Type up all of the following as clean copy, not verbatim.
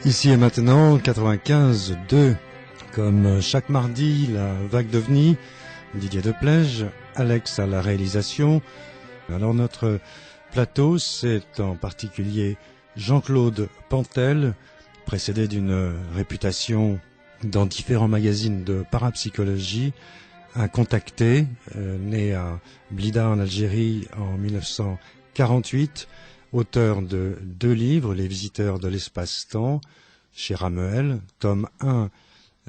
Ici et maintenant, 95.2, comme chaque mardi, la vague d'OVNI, Didier Deplège, Alex à la réalisation. Alors notre plateau, c'est en particulier Jean-Claude Pantel, précédé d'une réputation dans différents magazines de parapsychologie, un contacté, né à Blida en Algérie en 1948, auteur de 2 livres, Les visiteurs de l'espace-temps, chez Ramuel, tome 1,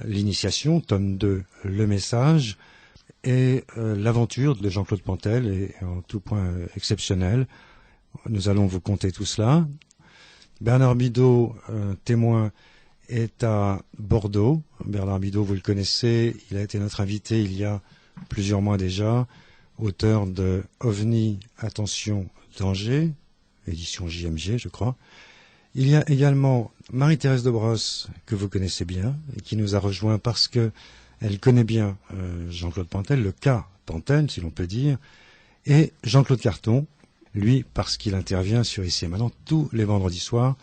L'initiation, tome 2, Le message, et l'aventure de Jean-Claude Pantel est en tout point exceptionnelle. Nous allons vous conter tout cela. Bernard Bidot, témoin, est à Bordeaux. Bernard Bidot, vous le connaissez, il a été notre invité il y a plusieurs mois déjà, auteur de OVNI, attention, danger, édition JMG, je crois. Il y a également Marie-Thérèse de Brosse, que vous connaissez bien, et qui nous a rejoint parce que elle connaît bien Jean-Claude Pantel, le cas Pantel, si l'on peut dire, et Jean-Claude Carton, lui, parce qu'il intervient sur Ici et Maintenant tous les vendredis soirs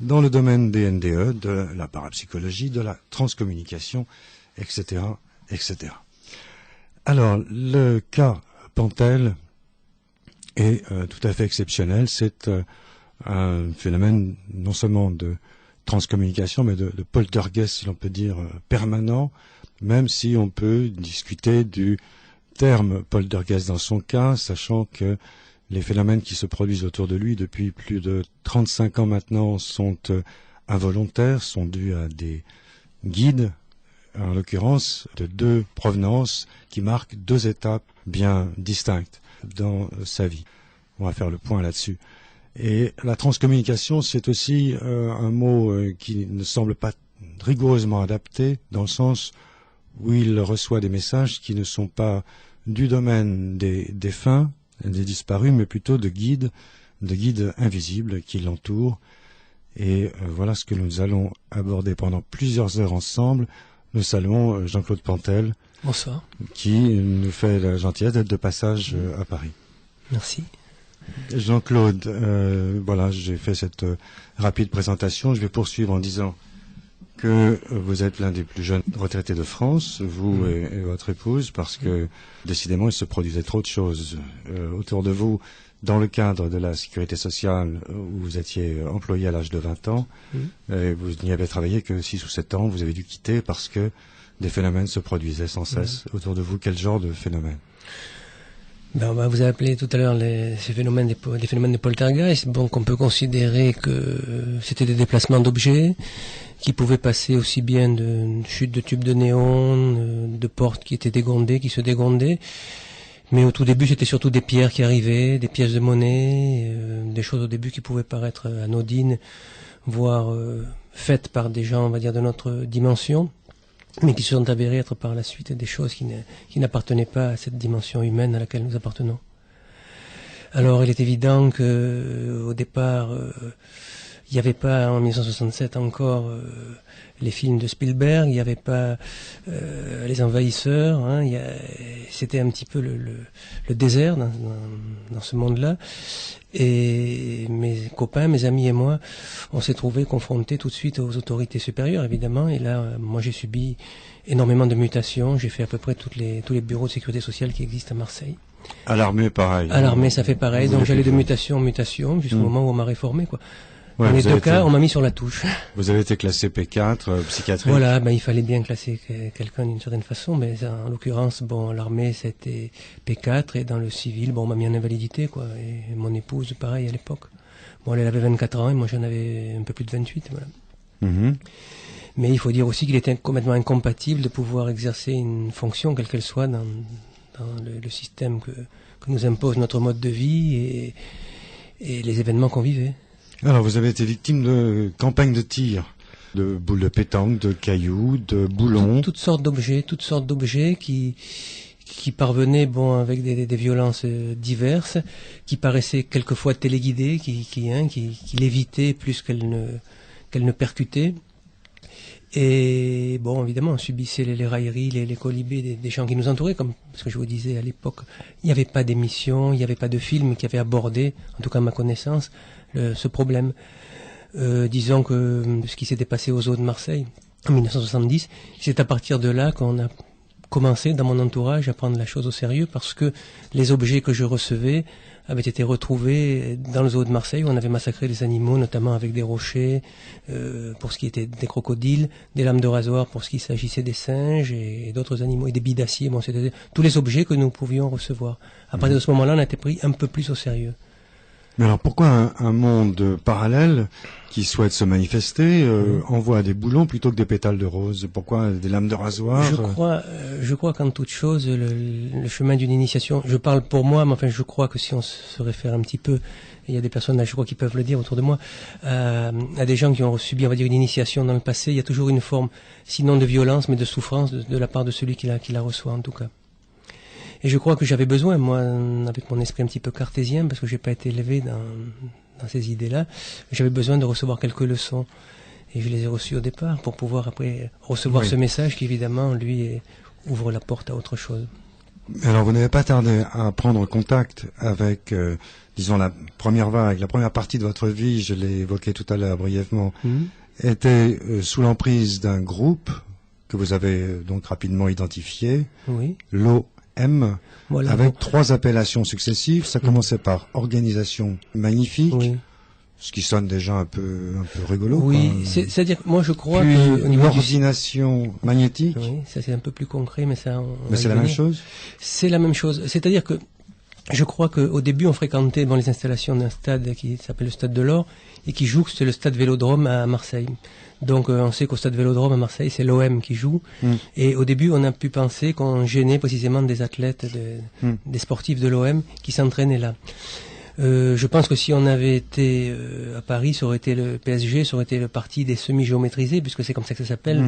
dans le domaine des NDE, de la parapsychologie, de la transcommunication, etc., etc. Alors, le cas Pantel est tout à fait exceptionnel. C'est un phénomène non seulement de transcommunication, mais de poltergeist, si l'on peut dire, permanent, même si on peut discuter du terme poltergeist dans son cas, sachant que les phénomènes qui se produisent autour de lui depuis plus de 35 ans maintenant sont involontaires, sont dus à des guides, en l'occurrence de 2 provenances qui marquent 2 étapes bien distinctes dans sa vie. On va faire le point là-dessus. Et la transcommunication, c'est aussi un mot qui ne semble pas rigoureusement adapté, dans le sens où il reçoit des messages qui ne sont pas du domaine des défunts, des disparus, mais plutôt de guides invisibles qui l'entourent. Et voilà ce que nous allons aborder pendant plusieurs heures ensemble. Nous saluons Jean-Claude Pantel. Bonsoir. Qui nous fait la gentillesse d'être de passage à Paris. Merci. Jean-Claude, voilà, j'ai fait cette rapide présentation. Je vais poursuivre en disant que vous êtes l'un des plus jeunes retraités de France, vous et votre épouse, parce que décidément il se produisait trop de choses autour de vous dans le cadre de la sécurité sociale où vous étiez employé à l'âge de 20 ans. Et vous n'y avez travaillé que 6 ou 7 ans, vous avez dû quitter parce que des phénomènes se produisaient sans cesse autour de vous. Quel genre de phénomènes? Vous avez appelé tout à l'heure ces phénomènes des phénomènes de poltergeist. Bon, qu'on peut considérer que c'était des déplacements d'objets qui pouvaient passer aussi bien de chutes de tubes de néon, de portes qui étaient dégondées, qui se dégondaient. Mais au tout début, c'était surtout des pierres qui arrivaient, des pièces de monnaie, des choses au début qui pouvaient paraître anodines, voire faites par des gens, on va dire, de notre dimension, mais qui se sont avérées être par la suite des choses qui n'appartenaient pas à cette dimension humaine à laquelle nous appartenons. Alors, il est évident que au départ, il n'y avait pas en 1967 encore les films de Spielberg, il n'y avait pas les envahisseurs, hein, c'était un petit peu le désert dans ce monde-là. Et mes copains, mes amis et moi, on s'est trouvés confrontés tout de suite aux autorités supérieures, évidemment. Et là, moi, j'ai subi énormément de mutations. J'ai fait à peu près tous les bureaux de sécurité sociale qui existent à Marseille. À l'armée, pareil. À l'armée, ça fait pareil. Donc, j'allais de mutation en mutation jusqu'au moment où on m'a réformé, quoi. Ouais, dans les 2 cas, on m'a mis sur la touche. Vous avez été classé P4, psychiatrique. Voilà, il fallait bien classer quelqu'un d'une certaine façon, mais en l'occurrence, l'armée c'était P4 et dans le civil, on m'a mis en invalidité, quoi. Et mon épouse, pareil à l'époque. Bon, elle avait 24 ans et moi j'en avais un peu plus de 28, voilà. Mais il faut dire aussi qu'il était complètement incompatible de pouvoir exercer une fonction, quelle qu'elle soit, dans le système que nous impose notre mode de vie et les événements qu'on vivait. Alors, vous avez été victime de campagnes de tir, de boules de pétanque, de cailloux, de boulons. Toutes sortes d'objets qui parvenaient, avec des violences diverses, qui paraissaient quelquefois téléguidées, qui l'évitaient plus qu'elles ne percutaient. Et évidemment, on subissait les railleries, les colibés des gens qui nous entouraient, comme parce que je vous disais à l'époque, il n'y avait pas d'émission, il n'y avait pas de film qui avait abordé, en tout cas à ma connaissance, ce problème. Disons que ce qui s'était passé aux eaux de Marseille en 1970, c'est à partir de là qu'on a commencé dans mon entourage à prendre la chose au sérieux, parce que les objets que je recevais avaient été retrouvés dans le zoo de Marseille où on avait massacré des animaux, notamment avec des rochers pour ce qui était des crocodiles, des lames de rasoir pour ce qui s'agissait des singes et d'autres animaux, et des billes d'acier. Bon, c'était tous les objets que nous pouvions recevoir. À partir de ce moment-là, on a été pris un peu plus au sérieux. Mais alors pourquoi un monde parallèle qui souhaite se manifester envoie des boulons plutôt que des pétales de rose? Pourquoi des lames de rasoir? Je crois qu'en toute chose, le chemin d'une initiation, je parle pour moi, mais enfin je crois que si on se réfère un petit peu, il y a des personnes là, je crois, qui peuvent le dire autour de moi, à des gens qui ont subi, on va dire, une initiation dans le passé, il y a toujours une forme, sinon de violence, mais de souffrance de la part de celui qui la reçoit en tout cas. Et je crois que j'avais besoin, moi, avec mon esprit un petit peu cartésien, parce que j'ai pas été élevé dans ces idées-là, j'avais besoin de recevoir quelques leçons. Et je les ai reçues au départ pour pouvoir après recevoir ce message qui, évidemment, lui, ouvre la porte à autre chose. Alors, vous n'avez pas tardé à prendre contact avec, disons, la première vague, la première partie de votre vie, je l'ai évoqué tout à l'heure brièvement, était sous l'emprise d'un groupe que vous avez donc rapidement identifié, l'OM, voilà, avec 3 appellations successives. Ça commençait par organisation magnifique, ce qui sonne déjà un peu rigolo. Oui, c'est-à-dire que moi je crois puis que... Une ordination magnétique. Oui, ça c'est un peu plus concret, mais ça... Mais c'est la même chose? C'est la même chose. C'est-à-dire que je crois qu'au début on fréquentait les installations d'un stade qui s'appelle le Stade de l'Or et qui jouxte le Stade Vélodrome à Marseille. Donc on sait qu'au Stade Vélodrome à Marseille, c'est l'OM qui joue. Et au début, on a pu penser qu'on gênait précisément des athlètes, des sportifs de l'OM qui s'entraînaient là. Je pense que si on avait été à Paris, ça aurait été le PSG, ça aurait été le parti des semi-géométrisés, puisque c'est comme ça que ça s'appelle.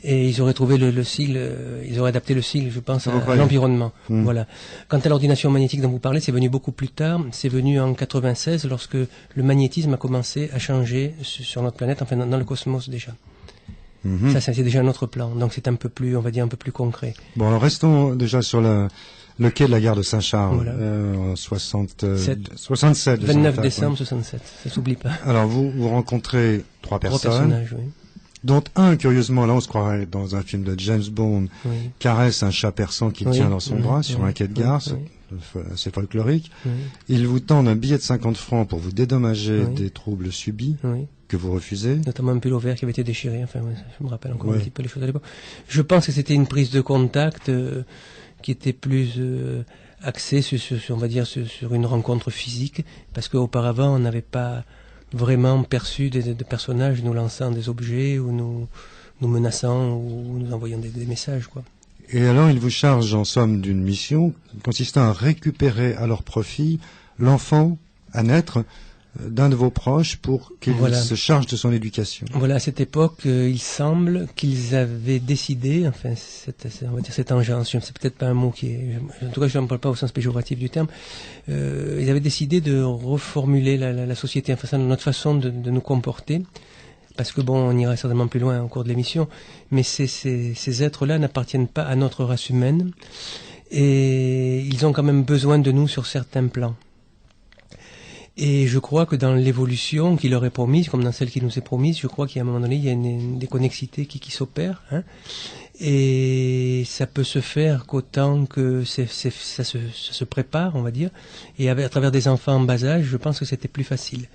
Et ils auraient trouvé le sigle, ils auraient adapté le sigle, je pense, à l'environnement. Voilà. Quant à l'ordination magnétique dont vous parlez, c'est venu beaucoup plus tard. C'est venu en 96, lorsque le magnétisme a commencé à changer sur notre planète, enfin dans le cosmos déjà. Ça, c'est déjà un autre plan. Donc c'est un peu plus, on va dire, un peu plus concret. Bon, alors restons déjà sur le quai de la gare de Saint-Charles, en 67. 29 décembre 67, ça s'oublie pas. Alors vous rencontrez 3 personnes. 3 personnages, oui. Dont un, curieusement, là on se croirait dans un film de James Bond, caresse un chat persan qui tient dans son bras sur un quai de gare, c'est folklorique. Il vous tend un billet de 50 francs pour vous dédommager des troubles subis, que vous refusez. Notamment un pull vert qui avait été déchiré, enfin je me rappelle encore un petit peu les choses à l'époque. Je pense que c'était une prise de contact qui était plus axée sur, on va dire, sur une rencontre physique, parce qu'auparavant on n'avait pas vraiment perçu de personnages nous lançant des objets ou nous menaçant ou nous envoyant des messages, quoi. Et alors il vous charge en somme d'une mission consistant à récupérer à leur profit l'enfant à naître d'un de vos proches pour qu'il se charge de son éducation. Voilà, à cette époque, il semble qu'ils avaient décidé, enfin, on va dire cette engeance, c'est peut-être pas un mot qui est, en tout cas je n'en parle pas au sens péjoratif du terme, ils avaient décidé de reformuler la société, enfin, notre façon de nous comporter, parce que bon, on ira certainement plus loin au cours de l'émission, mais ces êtres-là n'appartiennent pas à notre race humaine, et ils ont quand même besoin de nous sur certains plans. Et je crois que dans l'évolution qui leur est promise, comme dans celle qui nous est promise, je crois qu'à un moment donné, il y a une déconnexité qui s'opère. Et ça peut se faire qu'autant que ça se prépare, on va dire. Et à travers des enfants en bas âge, je pense que c'était plus facile.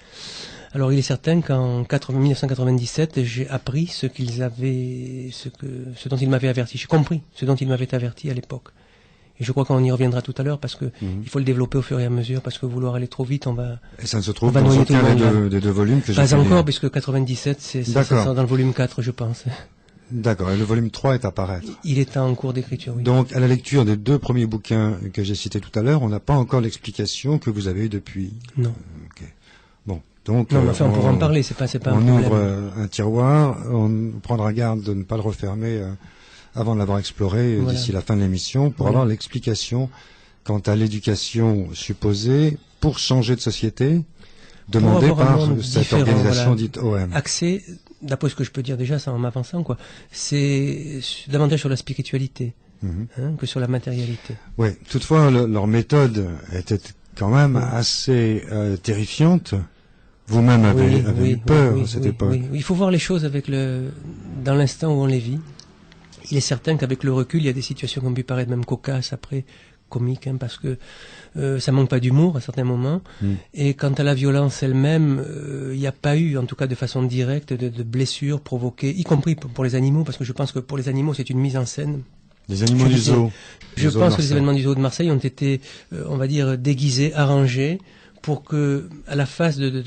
Alors il est certain qu'en 1997, j'ai appris ce dont ils m'avaient averti. J'ai compris ce dont ils m'avaient averti à l'époque. Et je crois qu'on y reviendra tout à l'heure parce que il faut le développer au fur et à mesure, parce que vouloir aller trop vite, on va... Et ça ne se trouve dans aucun des deux volumes que j'ai Pas encore, puisque 97, ça sort dans le volume 4, je pense. D'accord, et le volume 3 est à paraître. Il est en cours d'écriture, oui. Donc, à la lecture des 2 premiers bouquins que j'ai cités tout à l'heure, on n'a pas encore l'explication que vous avez eue depuis. Non. Bon, donc... Non, mais enfin, on pourra en parler, c'est pas un problème. On ouvre un tiroir, on prendra garde de ne pas le refermer avant de l'avoir exploré d'ici la fin de l'émission, pour avoir l'explication quant à l'éducation supposée pour changer de société, demandée par cette organisation dite OM. Axé, d'après ce que je peux dire déjà, ça en m'avançant, quoi, c'est davantage sur la spiritualité que sur la matérialité. Oui, toutefois, leur méthode était quand même assez terrifiante. Vous-même avez eu peur à cette époque. Oui. Il faut voir les choses dans l'instant où on les vit. Il est certain qu'avec le recul, il y a des situations qui ont pu paraître même cocasses après, comiques, parce que ça manque pas d'humour à certains moments. Et quant à la violence elle-même, il n'y a pas eu, en tout cas de façon directe, de blessures provoquées, y compris pour les animaux, parce que je pense que pour les animaux, c'est une mise en scène. Les animaux du zoo. Je pense que les événements du zoo de Marseille ont été, on va dire, déguisés, arrangés, pour que, à la face de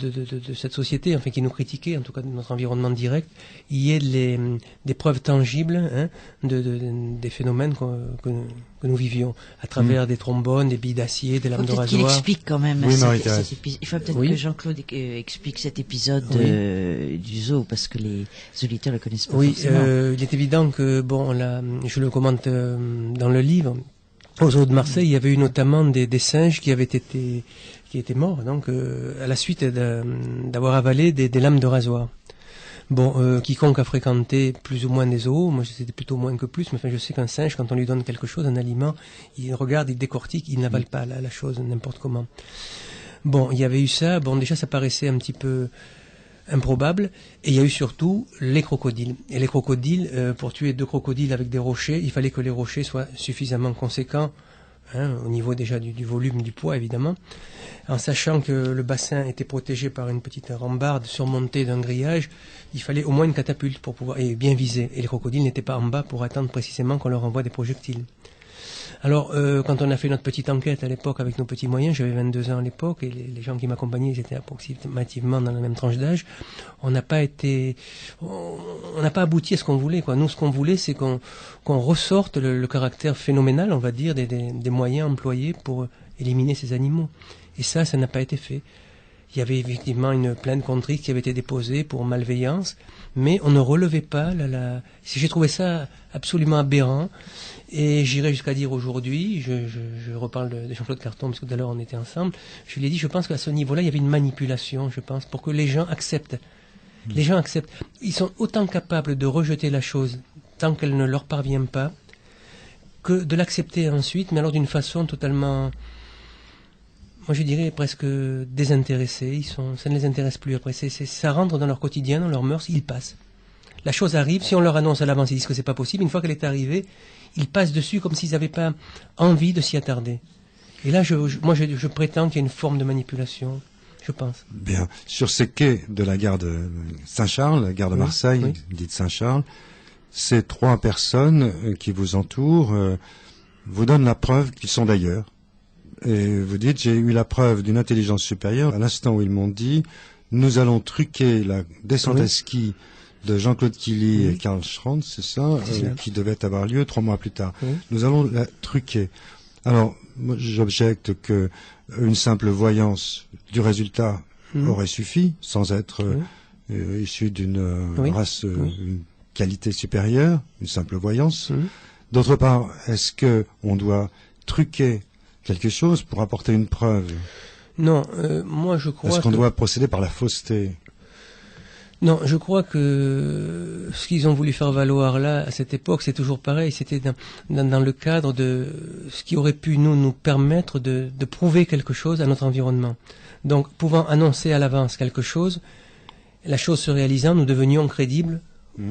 cette société, enfin qui nous critiquait, en tout cas de notre environnement direct, il y ait des preuves tangibles des phénomènes que nous vivions, à travers des trombones, des billes d'acier, des lames de rasoir. Qu'il explique quand même cet épisode. Il faut peut-être que Jean-Claude explique cet épisode du zoo, parce que les auditeurs le connaissent pas forcément. Il est évident que, je le commente dans le livre, au zoo de Marseille, il y avait eu notamment des singes qui étaient morts, donc à la suite d'avoir avalé des lames de rasoir. Quiconque a fréquenté plus ou moins des zoos, moi c'était plutôt moins que plus, mais enfin je sais qu'un singe, quand on lui donne quelque chose, un aliment, il regarde, il décortique, il n'avale pas la chose n'importe comment. Il y avait eu ça, déjà ça paraissait un petit peu improbable, et il y a eu surtout les crocodiles. Et les crocodiles, pour tuer 2 crocodiles avec des rochers, il fallait que les rochers soient suffisamment conséquents, au niveau déjà du volume, du poids évidemment, en sachant que le bassin était protégé par une petite rambarde surmontée d'un grillage. Il fallait au moins une catapulte pour pouvoir, et bien viser, et les crocodiles n'étaient pas en bas pour attendre précisément qu'on leur envoie des projectiles. Alors, quand on a fait notre petite enquête à l'époque avec nos petits moyens, j'avais 22 ans à l'époque, et les gens qui m'accompagnaient, ils étaient approximativement dans la même tranche d'âge, on n'a pas abouti à ce qu'on voulait, quoi. Nous, ce qu'on voulait, c'est qu'on ressorte le caractère phénoménal, on va dire, des moyens employés pour éliminer ces animaux. Et ça n'a pas été fait. Il y avait effectivement une plainte contre qui avait été déposée pour malveillance, mais on ne relevait pas J'ai trouvé ça absolument aberrant, et j'irais jusqu'à dire aujourd'hui, je reparle de Jean-Claude Carton, parce que tout à l'heure on était ensemble, je lui ai dit, je pense qu'à ce niveau-là, il y avait une manipulation, je pense, pour que les gens acceptent. Les gens acceptent. Ils sont autant capables de rejeter la chose tant qu'elle ne leur parvient pas, que de l'accepter ensuite, mais alors d'une façon totalement... Moi, je dirais presque désintéressés. Ça ne les intéresse plus. Après, ça rentre dans leur quotidien, dans leur mœurs, ils passent. La chose arrive, si on leur annonce à l'avance, ils disent que c'est pas possible. Une fois qu'elle est arrivée, ils passent dessus comme s'ils n'avaient pas envie de s'y attarder. Et là, je prétends qu'il y a une forme de manipulation, je pense. Bien. Sur ces quais de la gare de Saint-Charles, la gare de Marseille, dite Saint-Charles, ces 3 personnes qui vous entourent vous donnent la preuve qu'ils sont d'ailleurs. Et vous dites, j'ai eu la preuve d'une intelligence supérieure à l'instant où ils m'ont dit, nous allons truquer la descente à ski de Jean-Claude Killy et Karl Schranz, c'est ça, qui devait avoir lieu 3 mois plus tard. Nous allons la truquer. Alors, moi, j'objecte que une simple voyance du résultat aurait suffi, sans être issu d'une race, une qualité supérieure, une simple voyance. D'autre part, est-ce que on doit truquer quelque chose pour apporter une preuve? Non, moi je crois. Est-ce qu'on doit procéder par la fausseté? Non, je crois que ce qu'ils ont voulu faire valoir là, à cette époque, c'est toujours pareil. C'était dans le cadre de ce qui aurait pu nous permettre de prouver quelque chose à notre environnement. Donc, pouvant annoncer à l'avance quelque chose, la chose se réalisant, nous devenions crédibles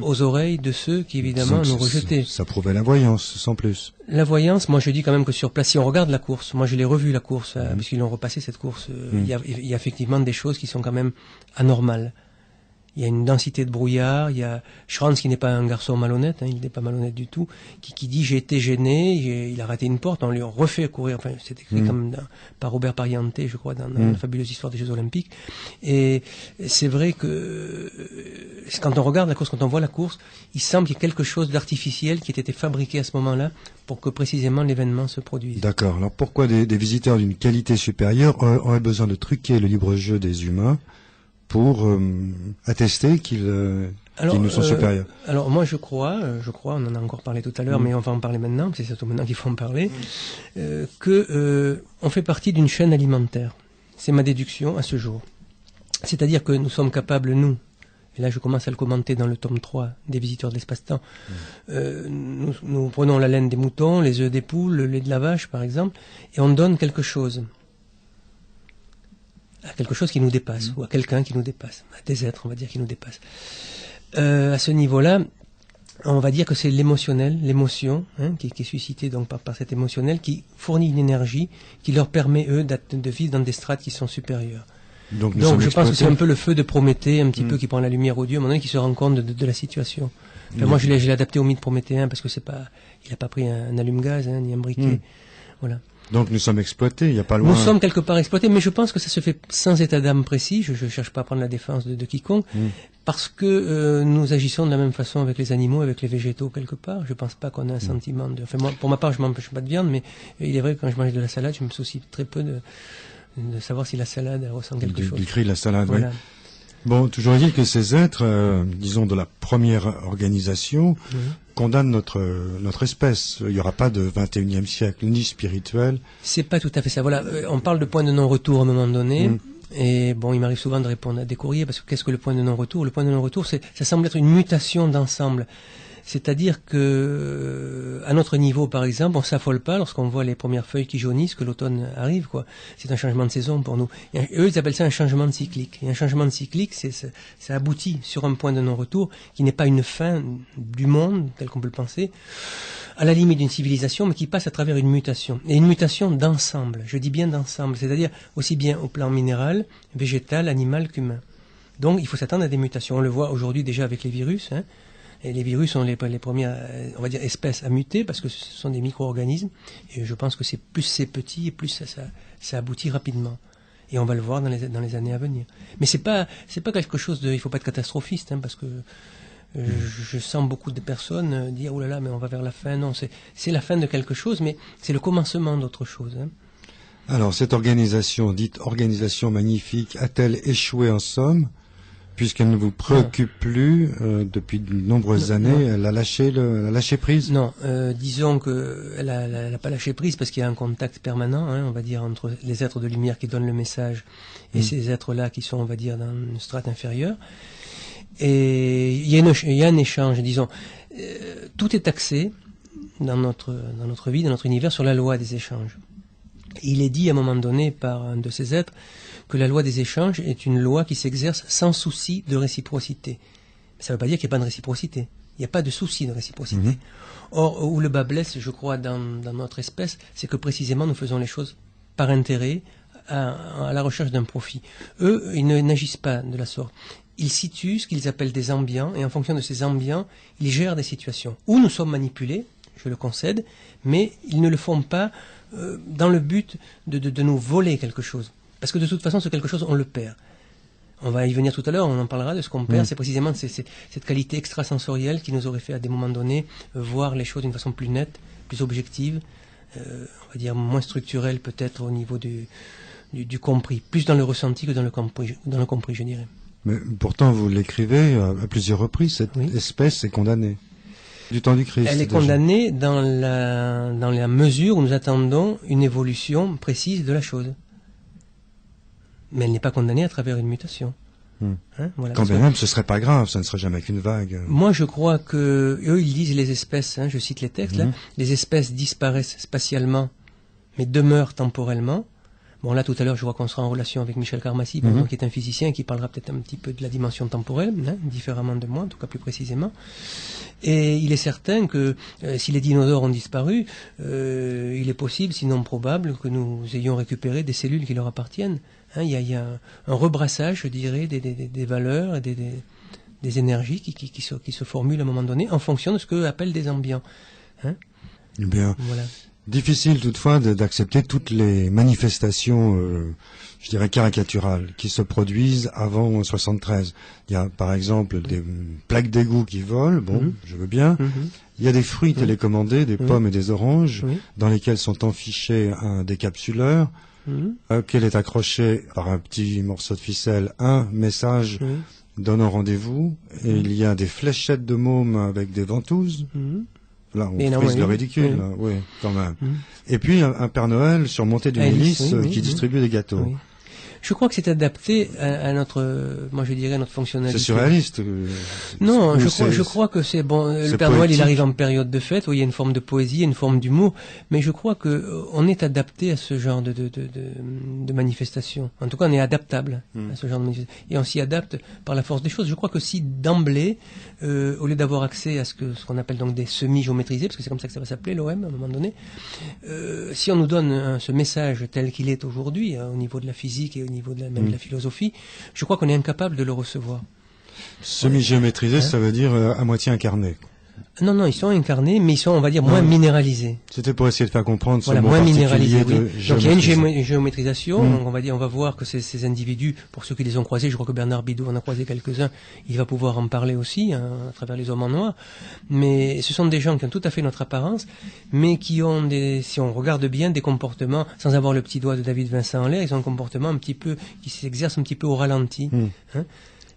aux oreilles de ceux qui, évidemment, nous rejetaient. Ça prouvait la voyance, sans plus. La voyance, moi je dis quand même que sur place, si on regarde la course, moi je l'ai revu la course, puisqu'ils l'ont repassé cette course, il y a effectivement des choses qui sont quand même anormales. Il y a une densité de brouillard, il y a Schranz qui n'est pas un garçon malhonnête, il n'est pas malhonnête du tout, qui dit j'ai été gêné, il a raté une porte, on lui refait courir, enfin c'est écrit comme par Robert Parienté, je crois, dans la fabuleuse histoire des Jeux Olympiques. Et c'est vrai que quand on regarde la course, quand on voit la course, il semble qu'il y ait quelque chose d'artificiel qui ait été fabriqué à ce moment-là pour que précisément l'événement se produise. D'accord. Alors pourquoi des visiteurs d'une qualité supérieure auraient besoin de truquer le libre jeu des humains pour attester qu'ils nous sont supérieurs? Alors moi je crois, on en a encore parlé tout à l'heure, mais on va en parler maintenant, c'est surtout maintenant qu'il faut en parler, que on fait partie d'une chaîne alimentaire. C'est ma déduction à ce jour. C'est-à-dire que nous sommes capables, nous, et là je commence à le commenter dans le tome 3 des visiteurs de l'espace-temps, nous prenons la laine des moutons, les œufs des poules, le lait de la vache par exemple, et on donne quelque chose à quelque chose qui nous dépasse, ou à quelqu'un qui nous dépasse, à des êtres, on va dire, qui nous dépassent. À ce niveau-là, on va dire que c'est l'émotionnel, l'émotion, qui est suscitée donc par cet émotionnel, qui fournit une énergie qui leur permet, eux, de vivre dans des strates qui sont supérieures. Donc je pense que c'est un peu le feu de Prométhée, un petit peu, qui prend la lumière aux dieux, à un moment donné, qui se rend compte de la situation. Enfin, moi, je l'ai adapté au mythe prométhéen, parce que il n'a pas pris un allume-gaz, ni un briquet. Voilà. Donc nous sommes exploités, il n'y a pas loin. Nous sommes quelque part exploités, mais je pense que ça se fait sans état d'âme précis. Je ne cherche pas à prendre la défense de quiconque, parce que nous agissons de la même façon avec les animaux, avec les végétaux quelque part. Je ne pense pas qu'on ait un sentiment de... Enfin, moi, pour ma part, je ne m'empêche pas de viande, mais il est vrai que quand je mange de la salade, je me soucie très peu de savoir si la salade ressent quelque chose. Du cri de la salade, voilà. Oui. Bon, toujours est-il que ces êtres, disons de la première organisation, condamnent notre espèce. Il n'y aura pas de 21e siècle, ni spirituel. C'est pas tout à fait ça. Voilà, on parle de point de non-retour à un moment donné. Et bon, il m'arrive souvent de répondre à des courriers, parce que qu'est-ce que le point de non-retour? Le point de non-retour, ça semble être une mutation d'ensemble. C'est-à-dire que, à notre niveau, par exemple, on s'affole pas lorsqu'on voit les premières feuilles qui jaunissent, que l'automne arrive, quoi. C'est un changement de saison pour nous. Et eux, ils appellent ça un changement de cyclique. Et un changement de cyclique, ça aboutit sur un point de non-retour qui n'est pas une fin du monde, tel qu'on peut le penser, à la limite d'une civilisation, mais qui passe à travers une mutation. Et une mutation d'ensemble. Je dis bien d'ensemble. C'est-à-dire aussi bien au plan minéral, végétal, animal qu'humain. Donc, il faut s'attendre à des mutations. On le voit aujourd'hui déjà avec les virus, Et les virus sont les premières, on va dire, espèces à muter, parce que ce sont des micro-organismes. Et je pense que plus c'est petit, et plus ça aboutit rapidement. Et on va le voir dans les années à venir. Mais c'est pas quelque chose il faut pas être catastrophiste, parce que je sens beaucoup de personnes dire, oh là là, mais on va vers la fin. Non, c'est la fin de quelque chose, mais c'est le commencement d'autre chose. Alors, cette organisation, dite organisation magnifique, a-t-elle échoué en somme? Puisqu'elle ne vous préoccupe plus depuis de nombreuses années, elle a lâché prise? Non, disons qu'elle n'a pas lâché prise, parce qu'il y a un contact permanent, on va dire, entre les êtres de lumière qui donnent le message et ces êtres-là qui sont, on va dire, dans une strate inférieure. Et il y a un échange, disons. Tout est axé dans notre vie, dans notre univers, sur la loi des échanges. Il est dit à un moment donné par un de ces êtres que la loi des échanges est une loi qui s'exerce sans souci de réciprocité. Ça ne veut pas dire qu'il n'y a pas de réciprocité. Il n'y a pas de souci de réciprocité. Or, où le bas blesse, je crois, dans notre espèce, c'est que précisément nous faisons les choses par intérêt, à la recherche d'un profit. Eux, ils n'agissent pas de la sorte. Ils situent ce qu'ils appellent des ambiants, et en fonction de ces ambiants, ils gèrent des situations où nous sommes manipulés, je le concède, mais ils ne le font pas dans le but de nous voler quelque chose. Parce que de toute façon, ce quelque chose, on le perd. On va y venir tout à l'heure, on en parlera de ce qu'on perd. C'est précisément cette qualité extrasensorielle qui nous aurait fait, à des moments donnés, voir les choses d'une façon plus nette, plus objective, on va dire moins structurelle peut-être au niveau du compris, plus dans le ressenti que dans le compris, je dirais. Mais pourtant, vous l'écrivez à plusieurs reprises, cette espèce est condamnée. Du temps du Christ. Elle est condamnée dans la mesure où nous attendons une évolution précise de la chose. Mais elle n'est pas condamnée à travers une mutation. Voilà, quand même, ce serait pas grave, ça ne serait jamais qu'une vague. Moi, je crois que eux, ils disent les espèces, je cite les textes, là, les espèces disparaissent spatialement, mais demeurent temporellement. Bon, là, tout à l'heure, je vois qu'on sera en relation avec Michel Karmassi, qui est un physicien, qui parlera peut-être un petit peu de la dimension temporelle, différemment de moi, en tout cas plus précisément. Et il est certain que si les dinosaures ont disparu, il est possible, sinon probable, que nous ayons récupéré des cellules qui leur appartiennent. Il y a un rebrassage, je dirais, des valeurs et des énergies qui se formulent à un moment donné en fonction de ce qu'eux appellent des ambiants. Bien. Voilà. Difficile toutefois d'accepter toutes les manifestations, je dirais caricaturales, qui se produisent avant 73. Il y a par exemple des plaques d'égout qui volent, je veux bien. Il y a des fruits télécommandés, des pommes et des oranges, dans lesquels sont enfichés un décapsuleur, auquel est accroché par un petit morceau de ficelle un message donnant rendez-vous, et il y a des fléchettes de mômes avec des ventouses. Là, on frise le ridicule, oui, quand même. Et puis, un Père Noël surmonté d'une hélice qui distribue des gâteaux. Je crois que c'est adapté à notre, moi je dirais, notre fonctionnalité. C'est surréaliste. Non, je crois que c'est bon. Le Père Noël, il arrive en période de fête où il y a une forme de poésie, une forme d'humour, mais je crois que on est adapté à ce genre de manifestation. En tout cas, on est adaptable à ce genre de manifestation, et on s'y adapte par la force des choses. Je crois que si d'emblée, au lieu d'avoir accès à ce qu'on appelle donc des semi-géométrisés, parce que c'est comme ça que ça va s'appeler l'OM à un moment donné, si on nous donne ce message tel qu'il est aujourd'hui, au niveau de la physique et au niveau de même de la philosophie, je crois qu'on est incapable de le recevoir. Semi-géométrisé, ça veut dire à moitié incarné. Non, ils sont incarnés, mais ils sont, on va dire, moins minéralisés. C'était pour essayer de faire comprendre ce voilà, mot moins particulier minéralisé, de oui. Donc il y a une géométrisation, on va voir que ces individus, pour ceux qui les ont croisés, je crois que Bernard Bidot en a croisé quelques-uns, il va pouvoir en parler aussi, à travers les hommes en noir, mais ce sont des gens qui ont tout à fait notre apparence, mais qui ont si on regarde bien, des comportements, sans avoir le petit doigt de David Vincent en l'air, ils ont un comportement un petit peu, qui s'exerce un petit peu au ralenti,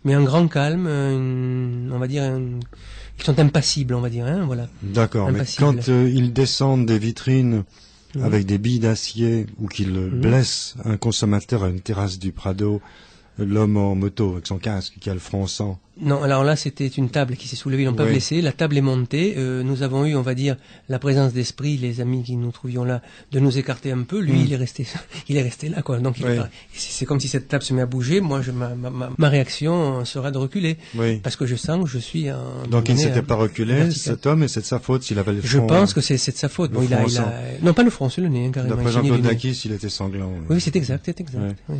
mais un grand calme, on va dire, ils sont impassibles, on va dire, voilà. D'accord, mais quand ils descendent des vitrines avec des billes d'acier ou qu'ils blessent un consommateur à une terrasse du Prado, l'homme en moto avec son casque qui a le front en sang. Non, alors là, c'était une table qui s'est soulevée, ils n'ont pas blessé. La table est montée. Nous avons eu, on va dire, la présence d'esprit, les amis qui nous trouvions là, de nous écarter un peu. Lui, il est resté là, quoi. Donc, c'est comme si cette table se met à bouger. Moi, ma réaction sera de reculer. Oui. Parce que je sens que je suis donc, il ne s'était pas reculé, cet homme, et c'est de sa faute s'il avait le front. Je pense que c'est de sa faute. Bon, non, pas le front, c'est le nez, carrément. D'après Jean-Claude Nakis, il était sanglant. Oui, c'est exact. Ouais. Oui.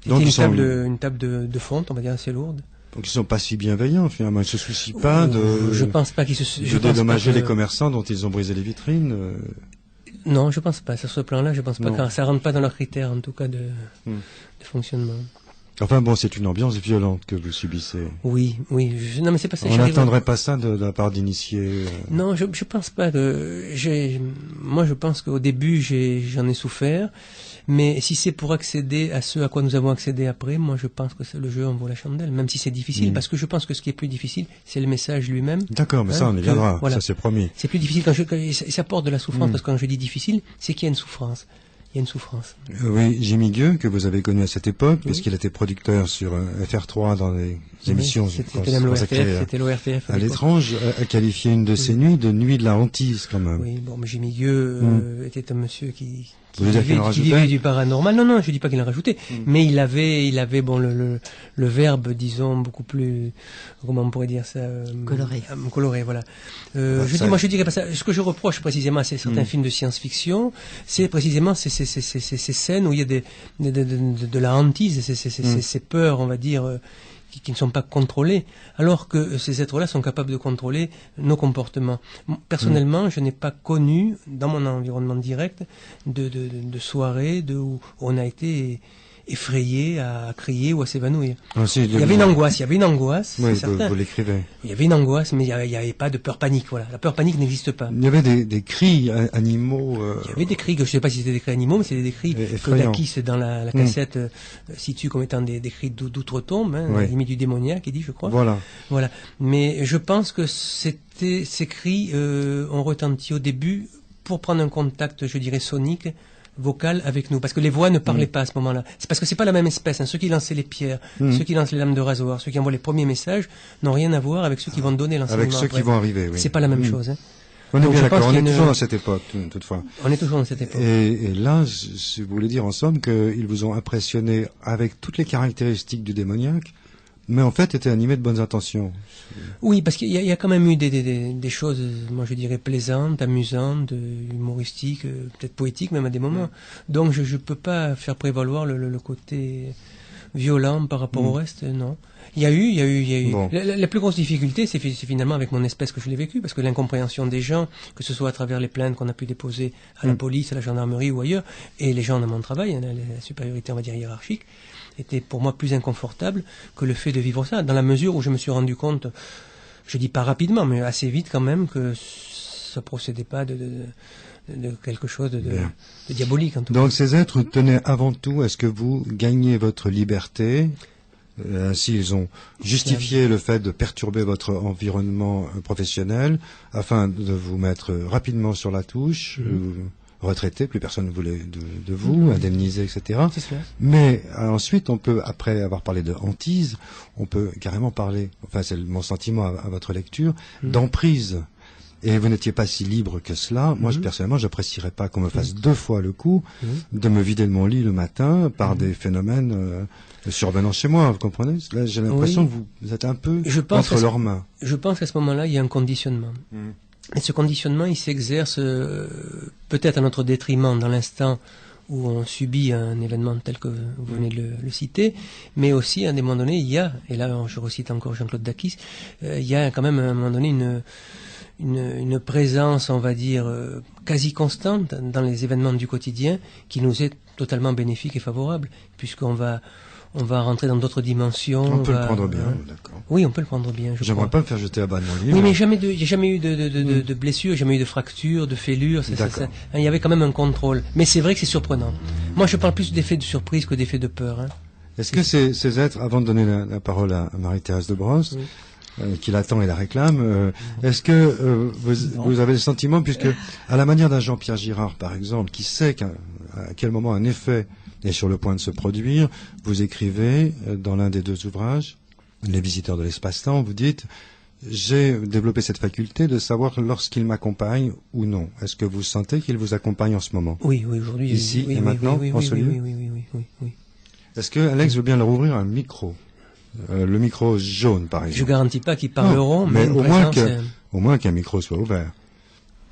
Donc, une table de fonte, on va dire, assez lourde. Donc ils sont pas si bienveillants finalement, ils se soucient pas je pense pas qu'ils de dédommager les commerçants dont ils ont brisé les vitrines. Non, je pense pas. Sur ce plan-là, je pense pas que ça rentre pas dans leurs critères en tout cas de fonctionnement. Enfin bon, c'est une ambiance violente que vous subissez. Oui. Non, mais c'est pas ça. On n'attendrait pas ça de la part d'initiés. Non, je pense pas que. Moi, je pense qu'au début, j'en ai souffert. Mais si c'est pour accéder à ce à quoi nous avons accédé après, moi je pense que le jeu en vaut la chandelle, même si c'est difficile, parce que je pense que ce qui est plus difficile, c'est le message lui-même. D'accord, mais ça on y viendra, ça c'est promis. C'est plus difficile ça apporte de la souffrance, parce que quand je dis difficile, c'est qu'il y a une souffrance. Il y a une souffrance. Oui, Jimmy Gueux, que vous avez connu à cette époque, puisqu'il était producteur sur FR3 dans les émissions. C'était l'ORTF. À l'étrange, a qualifié une de ces nuits de nuit de la hantise quand même. Oui, bon, mais Jimmy Gueux était un monsieur qui vivait du paranormal. Non, je dis pas qu'il en rajoutait, mais il avait bon le verbe, disons, beaucoup plus, comment on pourrait dire ça, coloré, voilà. Je dirais pas ça. Ce que je reproche précisément à certains films de science-fiction, c'est précisément ces scènes où il y a de la hantise, ces peurs, on va dire, qui ne sont pas contrôlés, alors que ces êtres-là sont capables de contrôler nos comportements. Personnellement, je n'ai pas connu, dans mon environnement direct, de soirée où on a été effrayé à crier ou à s'évanouir. Il y avait une angoisse, oui, c'est certain. Vous l'écrivez. Il y avait une angoisse, mais il n'y avait pas de peur panique, voilà. La peur panique n'existe pas. Il y avait des cris animaux. Il y avait des cris, je ne sais pas si c'était des cris animaux, mais c'était des cris que Nakis, dans la cassette, situe comme étant des cris d'outre-tombe, à la limite du démoniaque, il dit, je crois. Voilà. Mais je pense que ces cris ont retenti au début pour prendre un contact, je dirais, sonique, vocal avec nous, parce que les voix ne parlaient pas à ce moment-là. C'est parce que c'est pas la même espèce. Ceux qui lançaient les pierres, ceux qui lancent les lames de rasoir, ceux qui envoient les premiers messages n'ont rien à voir avec ceux qui vont donner l'enseignement. Avec ceux qui vont arriver, oui. C'est pas la même chose. On est bien d'accord, on est toujours dans cette époque, toutefois. On est toujours dans cette époque. Et là, si vous voulez dire en somme qu'ils vous ont impressionné avec toutes les caractéristiques du démoniaque, mais en fait étaient animés de bonnes intentions. Oui, parce qu'il y a quand même eu des choses, moi je dirais plaisantes, amusantes, humoristiques, peut-être poétiques même à des moments. Donc je ne peux pas faire prévaloir le côté violent par rapport au reste, non. Il y a eu. Bon. La plus grosse difficulté, c'est finalement avec mon espèce que je l'ai vécu, parce que l'incompréhension des gens, que ce soit à travers les plaintes qu'on a pu déposer à la police, à la gendarmerie ou ailleurs, et les gens de mon travail, la supériorité, on va dire, hiérarchique, était pour moi plus inconfortable que le fait de vivre ça, dans la mesure où je me suis rendu compte, je dis pas rapidement, mais assez vite quand même, que ça procédait pas de quelque chose de diabolique en tout cas. Donc ces êtres tenaient avant tout à ce que vous gagniez votre liberté. Ainsi, ils ont justifié le fait de perturber votre environnement professionnel afin de vous mettre rapidement sur la touche, retraité, plus personne ne voulait de vous, indemnisé, etc. C'est ça. Mais ensuite, on peut, après avoir parlé de hantise, on peut carrément parler, enfin c'est mon sentiment à votre lecture, d'emprise. Et vous n'étiez pas si libre que cela. Moi, personnellement, j'apprécierais pas qu'on me fasse 2 fois le coup de me vider de mon lit le matin par des phénomènes survenant chez moi, vous comprenez? Là, j'ai l'impression que vous êtes un peu entre leurs mains. Je pense qu'à ce moment-là, il y a un conditionnement. Et ce conditionnement, il s'exerce peut-être à notre détriment dans l'instant où on subit un événement tel que vous venez de le citer, mais aussi à un moment donné, il y a, et là je recite encore Jean-Claude Dakis, il y a quand même à un moment donné une présence, on va dire, quasi constante dans les événements du quotidien qui nous est totalement bénéfique et favorable, puisqu'on va rentrer dans d'autres dimensions. On peut le prendre bien, d'accord. Oui, on peut le prendre bien. J'aimerais pas me faire jeter à bas de mon lit. Oui, mais j'ai jamais eu de blessures, jamais eu de fractures, de fêlures. Il y avait quand même un contrôle. Mais c'est vrai que c'est surprenant. Moi, je parle plus d'effets de surprise que d'effets de peur. Hein. Est-ce que ces êtres, avant de donner la parole à Marie-Thérèse de Brosse, qui l'attend et la réclame, est-ce que vous avez le sentiment, puisque à la manière d'un Jean-Pierre Girard, par exemple, qui sait à quel moment un effet est sur le point de se produire, vous écrivez dans l'un des 2 ouvrages, Les visiteurs de l'espace-temps, vous dites « J'ai développé cette faculté de savoir lorsqu'il m'accompagne ou non. » Est-ce que vous sentez qu'il vous accompagne en ce moment? Oui, aujourd'hui. Ici et maintenant, en ce lieu? Oui. Est-ce que Alex veut bien leur ouvrir un micro? Le micro jaune, par exemple. Je garantis pas qu'ils parleront, mais au moins qu'un micro soit ouvert.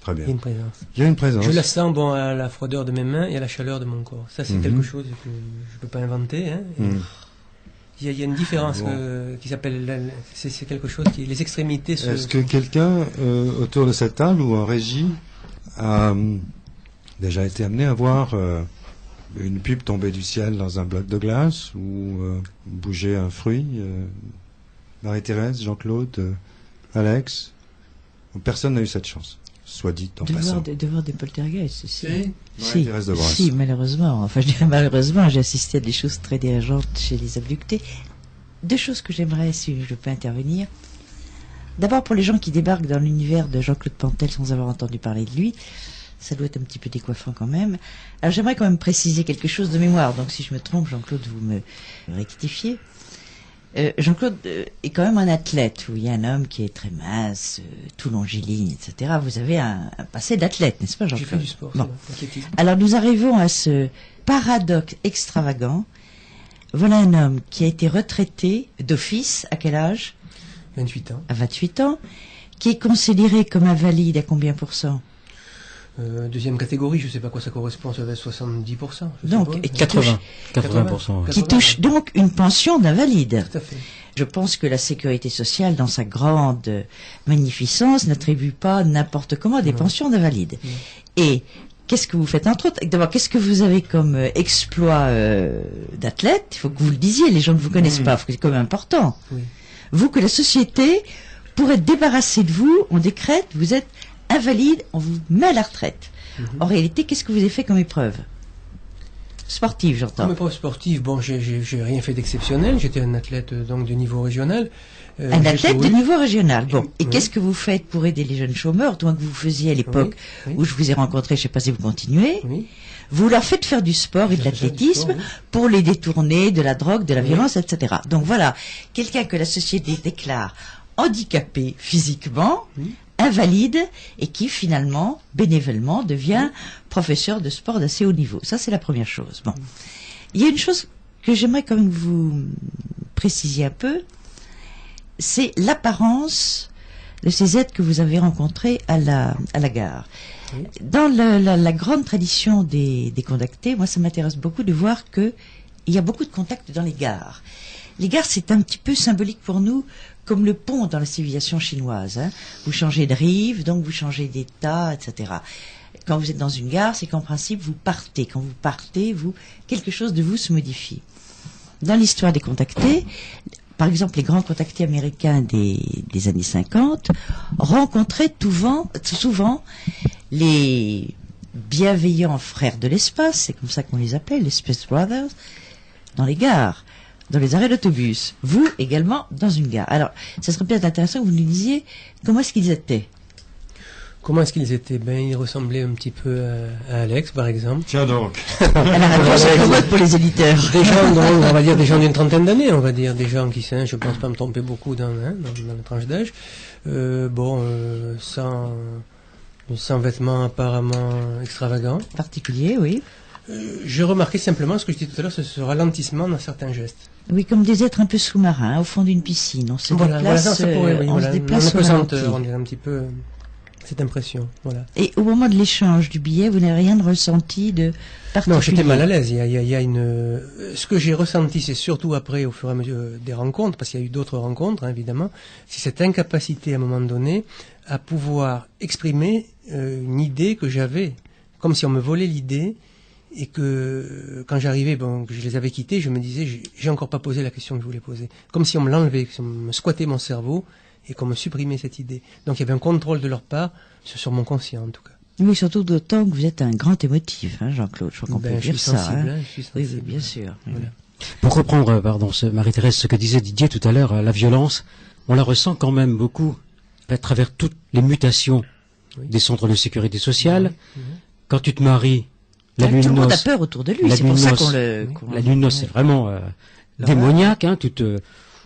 Très bien. Il y a une présence. Il y a une présence. Je la sens à la froideur de mes mains et à la chaleur de mon corps. Ça, c'est quelque chose que je peux pas inventer. Hein. Il y a une différence qui s'appelle... C'est quelque chose qui... Les extrémités... Est-ce que quelqu'un autour de cette table ou en régie a déjà été amené à voir une pub tomber du ciel dans un bloc de glace ou bouger un fruit? Marie-Thérèse, Jean-Claude, Alex? Personne n'a eu cette chance. Soit dit en passant. De voir des poltergeists, Si, malheureusement. Enfin, je dirais malheureusement, j'ai assisté à des choses très dérangeantes chez les abductés. 2 choses que j'aimerais, si je peux intervenir. D'abord, pour les gens qui débarquent dans l'univers de Jean-Claude Pantel sans avoir entendu parler de lui, ça doit être un petit peu décoiffant quand même. Alors, j'aimerais quand même préciser quelque chose de mémoire. Donc, si je me trompe, Jean-Claude, vous me rectifiez. Jean-Claude est quand même un athlète, où il y a un homme qui est très mince, tout longiligne, etc. Vous avez un passé d'athlète, n'est-ce pas, Jean-Claude? J'ai fait du sport, bon. Alors nous arrivons à ce paradoxe extravagant. Voilà un homme qui a été retraité d'office, à quel âge? 28 ans. À 28 ans, qui est considéré comme invalide à combien %? Deuxième catégorie, je ne sais pas à quoi ça correspond, ça va être 70%. Donc, 80%. Qui touche donc une pension d'invalide. Tout à fait. Je pense que la sécurité sociale, dans sa grande magnificence, n'attribue pas n'importe comment des pensions d'invalide. Et qu'est-ce que vous faites entre autres? D'abord, qu'est-ce que vous avez comme exploit d'athlète? Il faut que vous le disiez, les gens ne vous connaissent pas, c'est quand même important. Oui. Vous, que la société pourrait débarrasser de vous, on décrète, vous êtes invalide, on vous met à la retraite. En réalité, qu'est-ce que vous avez fait comme épreuve sportive, j'entends? Comme épreuve sportive, bon, j'ai rien fait d'exceptionnel. J'étais un athlète donc de niveau régional. Un athlète de niveau régional. Bon, et qu'est-ce que vous faites pour aider les jeunes chômeurs, toi que vous faisiez à l'époque où je vous ai rencontré, je ne sais pas si vous continuez. Vous leur faites faire du sport et de l'athlétisme pour les détourner de la drogue, de la violence, etc. Donc voilà, quelqu'un que la société déclare handicapé physiquement, invalide, et qui finalement, bénévolement, devient professeur de sport d'assez haut niveau. Ça, c'est la première chose. Bon. Il y a une chose que j'aimerais quand même que vous précisiez un peu, c'est l'apparence de ces êtres que vous avez rencontrés à la gare. Dans la grande tradition des contactés, moi, ça m'intéresse beaucoup de voir qu'il y a beaucoup de contacts dans les gares. Les gares, c'est un petit peu symbolique pour nous, comme le pont dans la civilisation chinoise. Hein. Vous changez de rive, donc vous changez d'état, etc. Quand vous êtes dans une gare, c'est qu'en principe, vous partez. Quand vous partez, quelque chose de vous se modifie. Dans l'histoire des contactés, par exemple, les grands contactés américains des années 50 rencontraient souvent les bienveillants frères de l'espace, c'est comme ça qu'on les appelle, les Space Brothers, dans les gares, dans les arrêts d'autobus. Vous, également, dans une gare. Alors, ça serait peut-être intéressant que vous nous disiez comment est-ce qu'ils étaient. Comment est-ce qu'ils étaient? Ben, ils ressemblaient un petit peu à Alex, par exemple. Tiens donc. La réponse est commode pour les éditeurs. Des gens, on va dire des gens d'une trentaine d'années, on va dire, des gens qui sont, je pense pas me tromper beaucoup dans la tranche d'âge. Sans vêtements apparemment extravagants. Particulier, oui. Je remarquais simplement ce que je disais tout à l'heure, ce ralentissement dans certains gestes. Oui, comme des êtres un peu sous-marins, au fond d'une piscine. On se déplace, ça pourrait, oui, on se déplace on ralenti. on dirait un petit peu cette impression. Voilà. Et au moment de l'échange du billet, vous n'avez rien ressenti de particulier? Non, j'étais mal à l'aise. Il y a une. Ce que j'ai ressenti, c'est surtout après, au fur et à mesure des rencontres, parce qu'il y a eu d'autres rencontres, hein, évidemment, c'est cette incapacité à un moment donné à pouvoir exprimer une idée que j'avais, comme si on me volait l'idée, et que quand j'arrivais, que je les avais quittés, je me disais, j'ai encore pas posé la question que je voulais poser, comme si on me l'enlevait, si on me squattait mon cerveau et qu'on me supprimait cette idée. Donc il y avait un contrôle de leur part sur mon conscient en tout cas. Oui, surtout d'autant que vous êtes un grand émotif, hein, Jean-Claude. Je crois qu'on peut dire ça. Je suis sensible. Oui, bien sûr. Voilà. Pour reprendre, Marie-Thérèse, ce que disait Didier tout à l'heure, la violence, on la ressent quand même beaucoup à travers toutes les mutations des centres de sécurité sociale. Quand tu te maries, la nuit de tout le monde a noces, peur autour de lui, c'est pour ça qu'on le... la nuit de noces, c'est vraiment démoniaque, hein,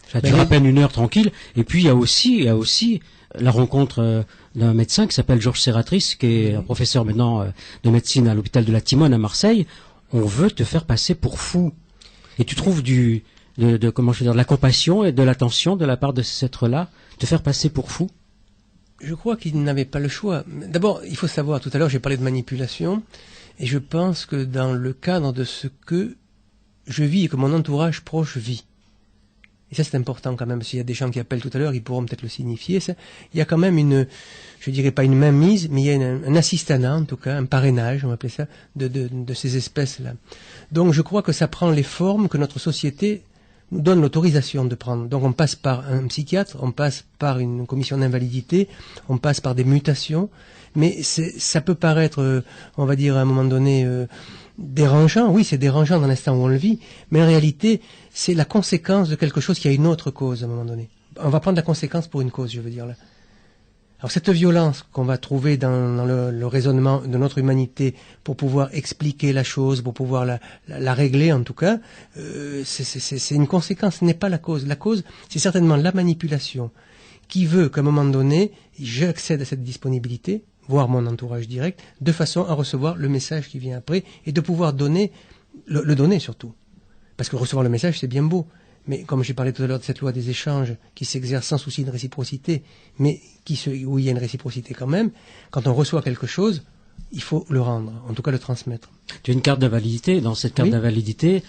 ça dure à peine 1 heure tranquille. Et puis il y a aussi la rencontre d'un médecin qui s'appelle Georges Serratrice, qui est un professeur maintenant de médecine à l'hôpital de la Timone à Marseille. On veut te faire passer pour fou. Et tu trouves de la compassion et de l'attention de la part de cet être-là, te faire passer pour fou. Je crois qu'ils n'avaient pas le choix. D'abord, il faut savoir, tout à l'heure j'ai parlé de manipulation, et je pense que dans le cadre de ce que je vis et que mon entourage proche vit, et ça c'est important quand même, s'il y a des gens qui appellent tout à l'heure, ils pourront peut-être le signifier, ça, il y a quand même je dirais pas une mainmise, mais il y a un assistanat en tout cas, un parrainage, on va appeler ça, de ces espèces-là. Donc je crois que ça prend les formes que notre société nous donne l'autorisation de prendre. Donc on passe par un psychiatre, on passe par une commission d'invalidité, on passe par des mutations, mais ça peut paraître, on va dire à un moment donné, dérangeant. Oui, c'est dérangeant dans l'instant où on le vit, mais en réalité, c'est la conséquence de quelque chose qui a une autre cause à un moment donné. On va prendre la conséquence pour une cause, je veux dire là. Alors cette violence qu'on va trouver dans le raisonnement de notre humanité pour pouvoir expliquer la chose, pour pouvoir la régler en tout cas, c'est une conséquence, ce n'est pas la cause. La cause, c'est certainement la manipulation qui veut qu'à un moment donné, j'accède à cette disponibilité, voire mon entourage direct, de façon à recevoir le message qui vient après et de pouvoir donner, le donner surtout. Parce que recevoir le message, c'est bien beau. Mais comme j'ai parlé tout à l'heure de cette loi des échanges qui s'exerce sans souci de réciprocité, mais où il y a une réciprocité quand même, quand on reçoit quelque chose, il faut le rendre, en tout cas le transmettre. Tu as une carte d'invalidité. Dans cette carte d'invalidité,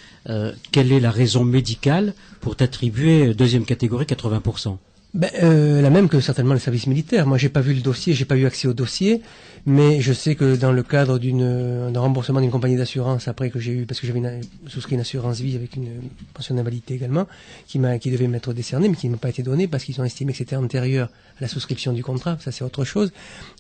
quelle est la raison médicale pour t'attribuer deuxième catégorie 80%? La même que certainement le service militaire. Moi, j'ai pas vu le dossier, j'ai pas eu accès au dossier, mais je sais que dans le cadre d'un remboursement d'une compagnie d'assurance, après que j'ai eu, parce que j'avais souscrit une assurance vie avec une pension d'invalidité également, qui devait m'être décernée, mais qui ne m'a pas été donnée parce qu'ils ont estimé que c'était antérieur à la souscription du contrat. Ça, c'est autre chose.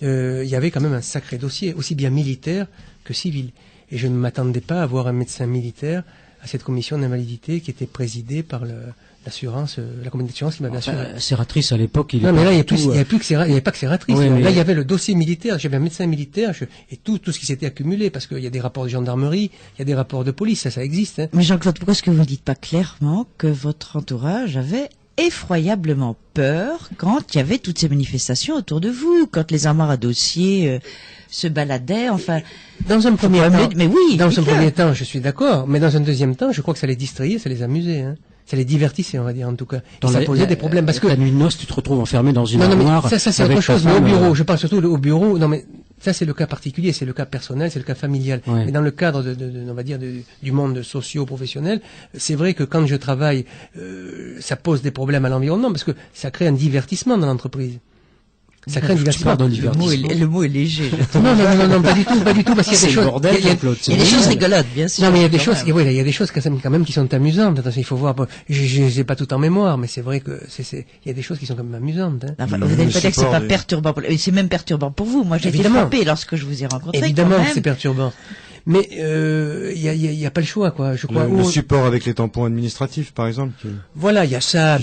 Il y avait quand même un sacré dossier, aussi bien militaire que civil. Et je ne m'attendais pas à avoir un médecin militaire à cette commission d'invalidité qui était présidée par l'assurance, la compagnie d'assurance qui m'avait assuré. Serratrice à l'époque, il n'y avait pas que Serratrice. Oui, là, il y avait le dossier militaire. J'avais un médecin militaire et tout ce qui s'était accumulé, parce qu'il y a des rapports de gendarmerie, il y a des rapports de police, ça existe. Hein. Mais Jean-Claude, pourquoi est-ce que vous ne dites pas clairement que votre entourage avait effroyablement peur quand il y avait toutes ces manifestations autour de vous, quand les armoires à dossiers se baladaient, enfin... Dans un premier temps, mais oui, dans un premier temps, je suis d'accord, mais dans un deuxième temps, je crois que ça les distrayait, ça les amusait, hein. Ça les divertissait, on va dire, en tout cas. Et ça posait des problèmes, parce que... La nuit de noces, tu te retrouves enfermé dans une armoire... Ça c'est autre chose, mais au bureau, je parle surtout au bureau, non mais... Ça, c'est le cas particulier, c'est le cas personnel, c'est le cas familial. Ouais. Mais dans le cadre on va dire, du monde socio-professionnel, c'est vrai que quand je travaille, ça pose des problèmes à l'environnement, parce que ça crée un divertissement dans l'entreprise. Ça crée un divertissement. Le mot est léger. Non, pas du tout, parce qu'il y a des choses. Il y a des choses rigolotes, bien sûr. Non, mais il y a des choses, il y a des choses quand même qui sont amusantes. Attention, il faut voir. J'ai pas tout en mémoire, mais c'est vrai que il y a des choses qui sont quand même amusantes. Hein. Enfin, vous n'allez pas dire que c'est pas perturbant c'est même perturbant pour vous. Moi, j'ai été frappée lorsque je vous ai rencontré. Évidemment que c'est perturbant. Mais il y a pas le choix, quoi. Je crois. Le support avec les tampons administratifs, par exemple. Voilà, il y a ça.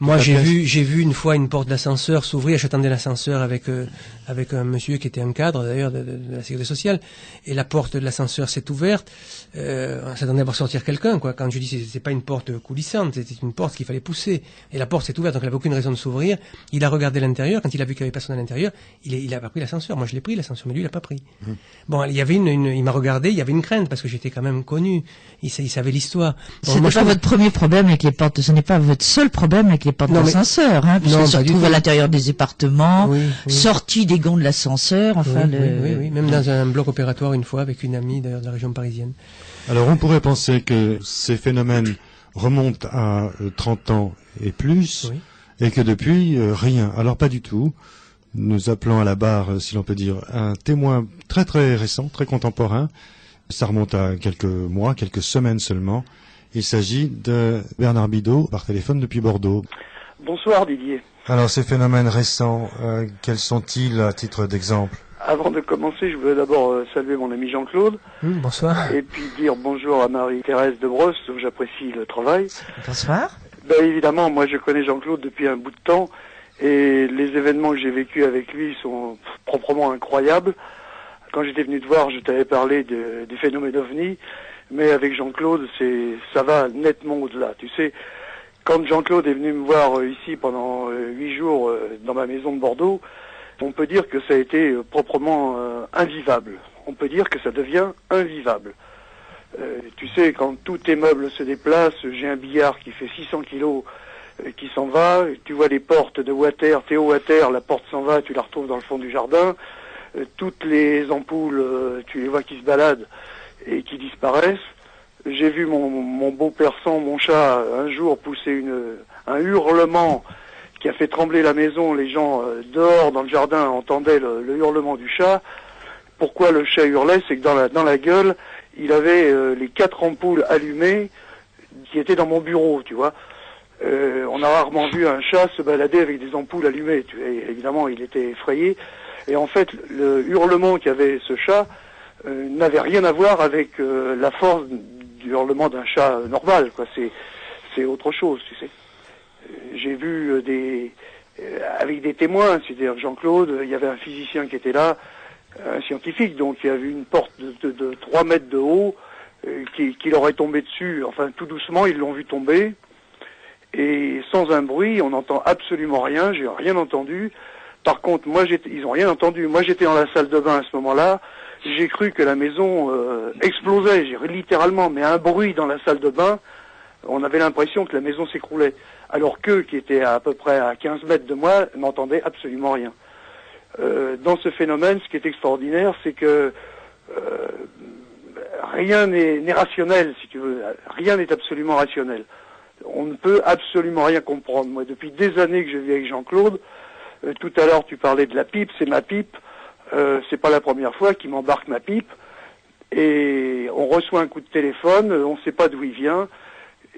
Moi, j'ai vu une fois une porte d'ascenseur s'ouvrir. J'attendais l'ascenseur avec un monsieur qui était un cadre d'ailleurs de la sécurité sociale, et la porte de l'ascenseur s'est ouverte. On s'attendait à voir sortir quelqu'un, quoi. Quand je dis c'est pas une porte coulissante, c'était une porte qu'il fallait pousser, et la porte s'est ouverte, donc elle avait aucune raison de s'ouvrir. Il a regardé l'intérieur. Quand il a vu qu'il y avait personne à l'intérieur, il a pas pris l'ascenseur. Moi, je l'ai pris l'ascenseur, mais lui, il a pas pris. Bon, il y avait il m'a regardé, il y avait une crainte parce que j'étais quand même connu. Il savait l'histoire. Bon, ce n'est pas votre premier problème avec les portes, ce n'est pas votre seul problème avec les portes d'ascenseur, hein, puisqu'elles se retrouvent à l'intérieur des appartements, sorties des gonds de l'ascenseur, enfin oui, même dans un bloc opératoire une fois avec une amie d'ailleurs de la région parisienne. Alors on pourrait penser que ces phénomènes remontent à 30 ans et plus, et que depuis, rien. Alors pas du tout. Nous appelons à la barre, si l'on peut dire, un témoin très très récent, très contemporain. Ça remonte à quelques mois, quelques semaines seulement. Il s'agit de Bernard Bidot, par téléphone depuis Bordeaux. Bonsoir Didier. Alors ces phénomènes récents, quels sont-ils à titre d'exemple? Avant de commencer, je voudrais d'abord saluer mon ami Jean-Claude. Bonsoir. Et puis dire bonjour à Marie-Thérèse de Brosse, dont j'apprécie le travail. Bonsoir. Ben évidemment, moi je connais Jean-Claude depuis un bout de temps, et les événements que j'ai vécus avec lui sont proprement incroyables. Quand j'étais venu te voir, je t'avais parlé du phénomène OVNI, mais avec Jean-Claude, ça va nettement au-delà. Tu sais, quand Jean-Claude est venu me voir ici pendant 8 jours dans ma maison de Bordeaux, on peut dire que ça a été proprement invivable. On peut dire que ça devient invivable. Tu sais, quand tous tes meubles se déplacent, j'ai un billard qui fait 600 kilos qui s'en va, tu vois les portes de Water, Théo Water, la porte s'en va, tu la retrouves dans le fond du jardin, toutes les ampoules, tu les vois qui se baladent et qui disparaissent. J'ai vu mon beau persan, mon chat, un jour pousser un hurlement qui a fait trembler la maison. Les gens dehors dans le jardin entendaient le hurlement du chat. Pourquoi le chat hurlait? C'est que dans la gueule, il avait les 4 ampoules allumées qui étaient dans mon bureau, tu vois. On a rarement vu un chat se balader avec des ampoules allumées. Évidemment, il était effrayé. Et en fait, le hurlement qu'avait ce chat n'avait rien à voir avec la force du hurlement d'un chat normal, quoi. C'est autre chose, tu sais. J'ai vu avec des témoins, c'est-à-dire Jean-Claude, il y avait un physicien qui était là, un scientifique, donc il y avait une porte de 3 mètres de haut qui leur est tombée dessus. Enfin, tout doucement, ils l'ont vu tomber. Et sans un bruit, on n'entend absolument rien, j'ai rien entendu. Par contre, ils ont rien entendu. Moi, j'étais dans la salle de bain à ce moment-là. J'ai cru que la maison explosait, littéralement, mais un bruit dans la salle de bain, on avait l'impression que la maison s'écroulait. Alors qu'eux, qui étaient à peu près à 15 mètres de moi, n'entendaient absolument rien. Dans ce phénomène, ce qui est extraordinaire, c'est que rien n'est rationnel, si tu veux. Rien n'est absolument rationnel. On ne peut absolument rien comprendre. Moi, depuis des années que je vis avec Jean-Claude, tout à l'heure tu parlais de la pipe, c'est ma pipe. C'est pas la première fois qu'il m'embarque ma pipe. Et on reçoit un coup de téléphone, on ne sait pas d'où il vient,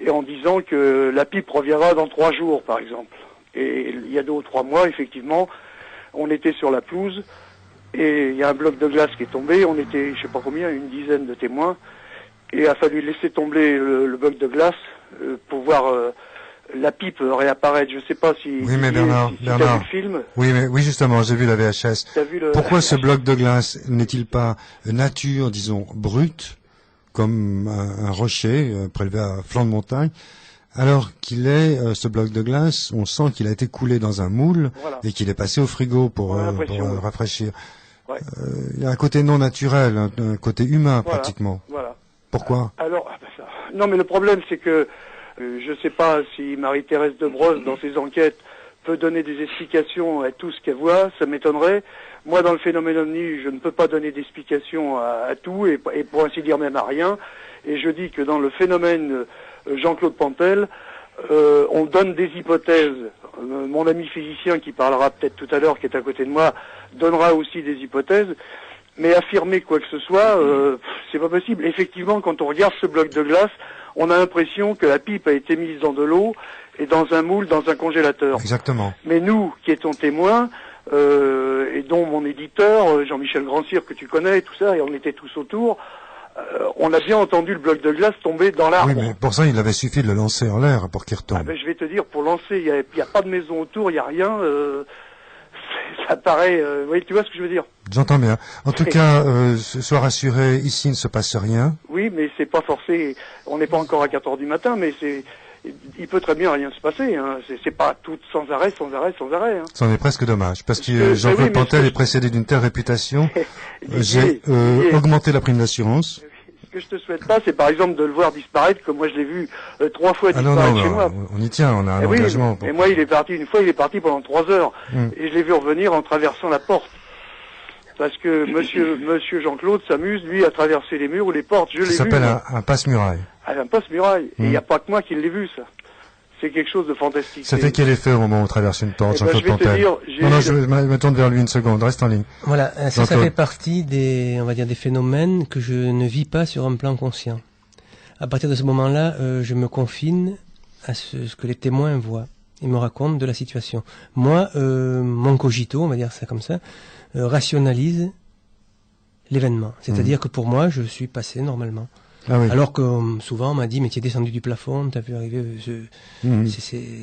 et en disant que la pipe reviendra dans 3 jours, par exemple. Et il y a 2 ou 3 mois, effectivement, on était sur la pelouse, et il y a un bloc de glace qui est tombé, on était, je sais pas combien, une dizaine de témoins, et il a fallu laisser tomber le bloc de glace pour voir la pipe réapparaître. Je sais pas si oui, mais Bernard, tu as vu le film. Oui, justement, j'ai vu la VHS. Pourquoi ce VHS. bloc de glace n'est-il pas nature, disons, brute, comme un rocher prélevé à flanc de montagne, alors qu'il est, ce bloc de glace, on sent qu'il a été coulé dans un moule, voilà, et qu'il est passé au frigo pour rafraîchir. Ouais. Il y a un côté non naturel, un côté humain, voilà, pratiquement. Voilà. Pourquoi? Alors, non, mais le problème, c'est que je ne sais pas si Marie-Thérèse de Brosse, dans ses enquêtes, peut donner des explications à tout ce qu'elle voit, ça m'étonnerait. Moi, dans le phénomène OVNI, je ne peux pas donner d'explications à tout, et pour ainsi dire même à rien. Et je dis que dans le phénomène Jean-Claude Pantel, on donne des hypothèses. Mon ami physicien qui parlera peut-être tout à l'heure, qui est à côté de moi, donnera aussi des hypothèses. Mais affirmer quoi que ce soit, c'est pas possible. Effectivement, quand on regarde ce bloc de glace, on a l'impression que la pipe a été mise dans de l'eau et dans un moule, dans un congélateur. Exactement. Mais nous, qui étions témoins, et dont mon éditeur, Jean-Michel Grandcir, que tu connais, tout ça, et on était tous autour. On a bien entendu le bloc de glace tomber dans l'arbre. Oui, mais pour ça, il avait suffi de le lancer en l'air pour qu'il retombe. Ah ben, je vais te dire, pour lancer, il y a pas de maison autour, il y a rien. Ça paraît... oui, tu vois ce que je veux dire? J'entends bien. En tout cas, sois rassuré, ici il ne se passe rien. Oui, mais c'est pas forcé. On n'est pas encore à 4 heures du matin, mais il peut très bien rien se passer. Hein. C'est pas tout sans arrêt. Hein. C'en est presque dommage, parce que Jean-Claude Pantel est précédé d'une telle réputation. J'ai augmenté la prime d'assurance. Ce que je te souhaite pas, c'est par exemple de le voir disparaître, comme moi je l'ai vu 3 fois disparaître chez moi. On y tient, on a un engagement. Et moi, il est parti pendant 3 heures. Et je l'ai vu revenir en traversant la porte. Parce que monsieur Jean-Claude s'amuse, lui, à traverser les murs ou les portes. Je l'ai vu. Ça s'appelle un passe-muraille. Un passe-muraille. Et il n'y a pas que moi qui l'ai vu, ça. C'est quelque chose de fantastique. Ça fait quel effet au moment où on traverse une porte, Jean-Claude Pantel? Je me tourne vers lui une seconde, reste en ligne. Voilà, ça fait partie des phénomènes que je ne vis pas sur un plan conscient. À partir de ce moment-là, je me confine à ce que les témoins voient et me racontent de la situation. Moi, mon cogito, on va dire ça comme ça, rationalise l'événement. C'est-à-dire que pour moi, je suis passé normalement. Ah oui. Alors que souvent on m'a dit mais tu es descendu du plafond, tu as vu arriver,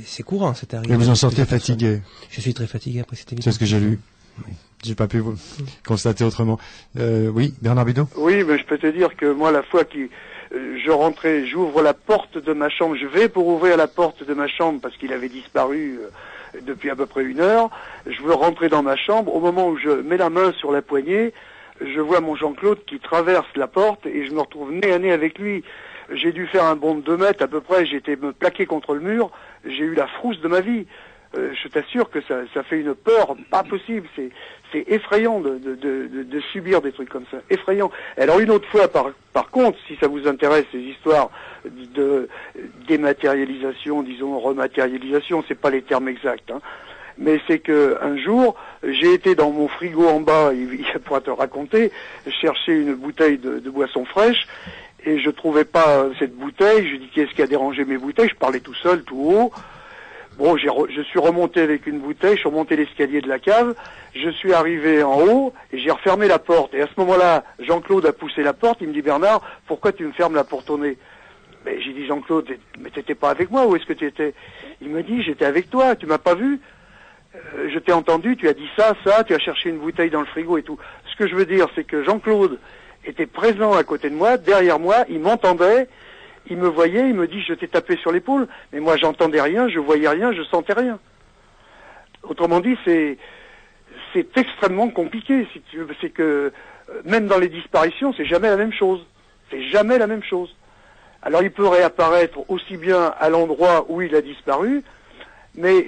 c'est courant, c'est arrivé. Et vous en sortez fatigué. Je suis très fatigué après cette émission. C'est ce que j'ai lu. J'ai pas pu vous constater autrement. Oui, Bernard Bidot. Oui, mais je peux te dire que moi, la fois je rentrais, j'ouvre la porte de ma chambre, je vais pour ouvrir la porte de ma chambre parce qu'il avait disparu depuis à peu près 1 heure. Je veux rentrer dans ma chambre. Au moment où je mets la main sur la poignée, je vois mon Jean-Claude qui traverse la porte et je me retrouve nez à nez avec lui. J'ai dû faire un bond de 2 mètres à peu près, j'étais me plaqué contre le mur, j'ai eu la frousse de ma vie. Je t'assure que ça fait une peur pas possible, c'est effrayant de subir des trucs comme ça, effrayant. Alors une autre fois, par contre, si ça vous intéresse, ces histoires de dématérialisation, disons rematérialisation, c'est pas les termes exacts, hein. Mais c'est que un jour, j'ai été dans mon frigo en bas, il pourra te raconter, chercher une bouteille de boisson fraîche, et je trouvais pas cette bouteille. Je dis qu'est-ce qui a dérangé mes bouteilles? Je parlais tout seul, tout haut. Bon, je suis remonté avec une bouteille, je suis remonté l'escalier de la cave, je suis arrivé en haut et j'ai refermé la porte. Et à ce moment-là, Jean-Claude a poussé la porte, il me dit Bernard, pourquoi tu me fermes la porte au nez? Mais j'ai dit Jean-Claude, mais t'étais pas avec moi, où est-ce que tu étais? Il me dit j'étais avec toi, tu m'as pas vu? Je t'ai entendu, tu as dit ça, tu as cherché une bouteille dans le frigo et tout. Ce que je veux dire, c'est que Jean-Claude était présent à côté de moi, derrière moi, il m'entendait, il me voyait, il me dit je t'ai tapé sur l'épaule, mais moi j'entendais rien, je voyais rien, je sentais rien. Autrement dit, c'est extrêmement compliqué, si tu veux. C'est que même dans les disparitions, c'est jamais la même chose. C'est jamais la même chose. Alors il peut réapparaître aussi bien à l'endroit où il a disparu, mais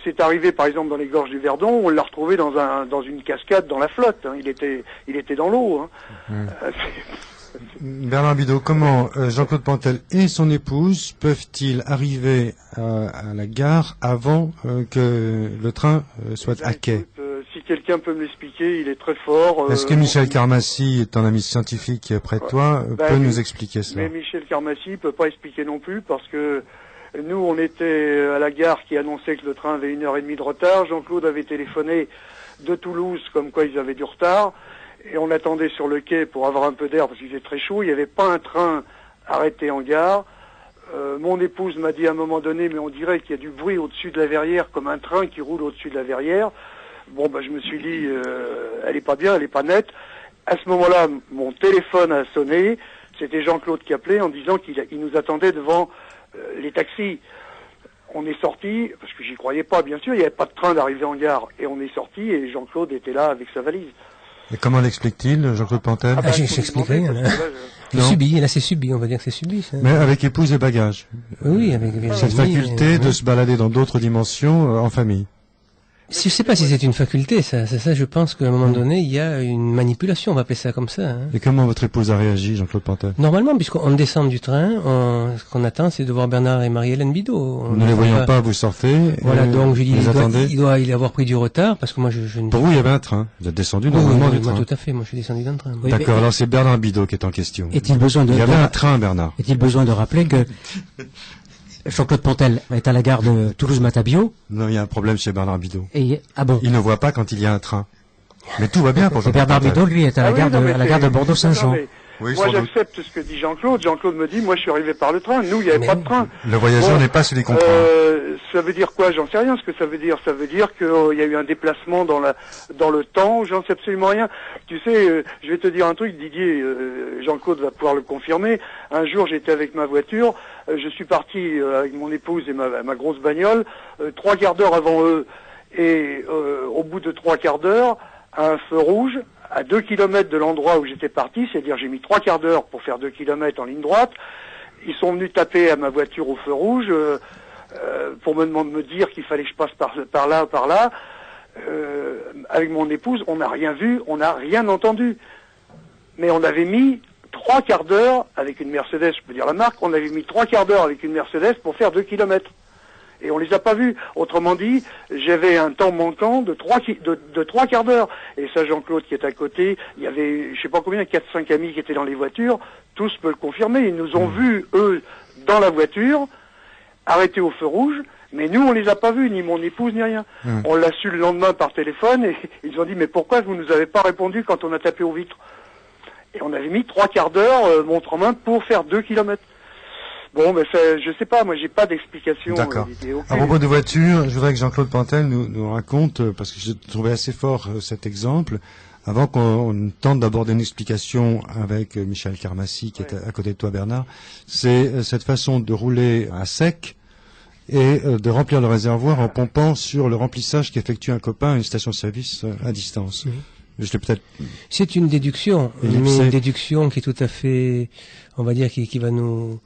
c'est arrivé par exemple dans les gorges du Verdon, on l'a retrouvé dans une cascade dans la flotte, hein. Il était dans l'eau, hein. Bernard Bidot, comment Jean-Claude Pantel et son épouse peuvent-ils arriver à la gare avant que le train soit à quai? Si quelqu'un peut me l'expliquer, il est très fort. Est-ce que Michel Carmassy, ton ami scientifique près de toi, peut nous expliquer cela? Mais Michel Carmassy peut pas expliquer non plus, parce que nous, on était à la gare qui annonçait que le train avait 1h30 de retard. Jean-Claude avait téléphoné de Toulouse comme quoi ils avaient du retard. Et on attendait sur le quai pour avoir un peu d'air parce qu'il faisait très chaud. Il n'y avait pas un train arrêté en gare. Mon épouse m'a dit à un moment donné, mais on dirait qu'il y a du bruit au-dessus de la verrière, comme un train qui roule au-dessus de la verrière. Bon, je me suis dit, elle est pas bien, elle est pas nette. À ce moment-là, mon téléphone a sonné. C'était Jean-Claude qui appelait en disant qu'il nous attendait devant les taxis. On est sorti, parce que j'y croyais pas, bien sûr, il n'y avait pas de train d'arriver en gare. Et on est sorti et Jean-Claude était là avec sa valise. Et comment l'explique-t-il, Jean-Claude Pantel? J'expliquerai. Là, c'est subi, on va dire que c'est subi. Ça. Mais avec épouse et bagages. Oui, avec cette faculté de se balader dans d'autres dimensions en famille. Je sais pas si c'est une faculté, ça, je pense qu'à un moment donné, il y a une manipulation, on va appeler ça comme ça. Hein. Et comment votre épouse a réagi, Jean-Claude Pantel? Normalement, puisqu'on descend du train, ce qu'on attend, c'est de voir Bernard et Marie-Hélène Bidot. Ne les voyant pas, vous sortez. Voilà, donc je dis, il doit avoir pris du retard, parce que moi, je ne... Pour vous, il y avait un train. Vous êtes descendu normalement du train. Moi, tout à fait, moi, je suis descendu d'un train. Oui, d'accord, alors c'est Bernard Bidot qui est en question. Est-il besoin de... Il y avait un train, Bernard. Est-il besoin de rappeler que... Jean-Claude Pontel est à la gare de Toulouse-Matabio. Non, il y a un problème chez Bernard Bidot. Ah bon? Il ne voit pas quand il y a un train. Mais tout va bien pour Jean-Claude Bernard Pontel. Bidot, lui, est à la gare de Bordeaux-Saint-Jean. Oui, moi, j'accepte ce que dit Jean-Claude. Jean-Claude me dit, moi, je suis arrivé par le train. Nous, il n'y avait pas de train. Le voyageur n'est pas celui qu'on prend. Ça veut dire quoi? J'en sais rien. Ce que ça veut dire qu'il y a eu un déplacement dans le temps. J'en sais absolument rien. Tu sais, je vais te dire un truc, Didier. Jean-Claude va pouvoir le confirmer. Un jour, j'étais avec ma voiture. Je suis parti avec mon épouse et ma grosse bagnole 3 quarts d'heure avant eux. Et au bout de 3 quarts d'heure, un feu rouge à 2 kilomètres de l'endroit où j'étais parti, c'est-à-dire j'ai mis 3 quarts d'heure pour faire 2 kilomètres en ligne droite. Ils sont venus taper à ma voiture au feu rouge pour me dire qu'il fallait que je passe par là. Avec mon épouse, on n'a rien vu, on n'a rien entendu. Mais on avait mis 3 quarts d'heure avec une Mercedes, je peux dire la marque, on avait mis 3 quarts d'heure avec une Mercedes pour faire 2 kilomètres. Et on les a pas vus. Autrement dit, j'avais un temps manquant de 3 quarts d'heure. Et ça, Jean-Claude qui est à côté, il y avait, je sais pas combien, 4-5 amis qui étaient dans les voitures, tous peuvent le confirmer. Ils nous ont vus, eux, dans la voiture, arrêtés au feu rouge, mais nous, on les a pas vus, ni mon épouse, ni rien. On l'a su le lendemain par téléphone, et ils ont dit, mais pourquoi vous nous avez pas répondu quand on a tapé aux vitres? Et on avait mis 3 quarts d'heure, montre en main, pour faire 2 kilomètres. Bon, mais je sais pas, moi j'ai pas d'explication. D'accord. À propos de voiture, je voudrais que Jean-Claude Pontel nous raconte, parce que j'ai trouvé assez fort cet exemple, avant qu'on tente d'aborder une explication avec Michel Carmassi, qui est à côté de toi Bernard, c'est cette façon de rouler à sec et de remplir le réservoir en pompant sur le remplissage qu'effectue un copain à une station-service à distance. C'est une déduction, mais une déduction qui est tout à fait, on va dire, qui va nous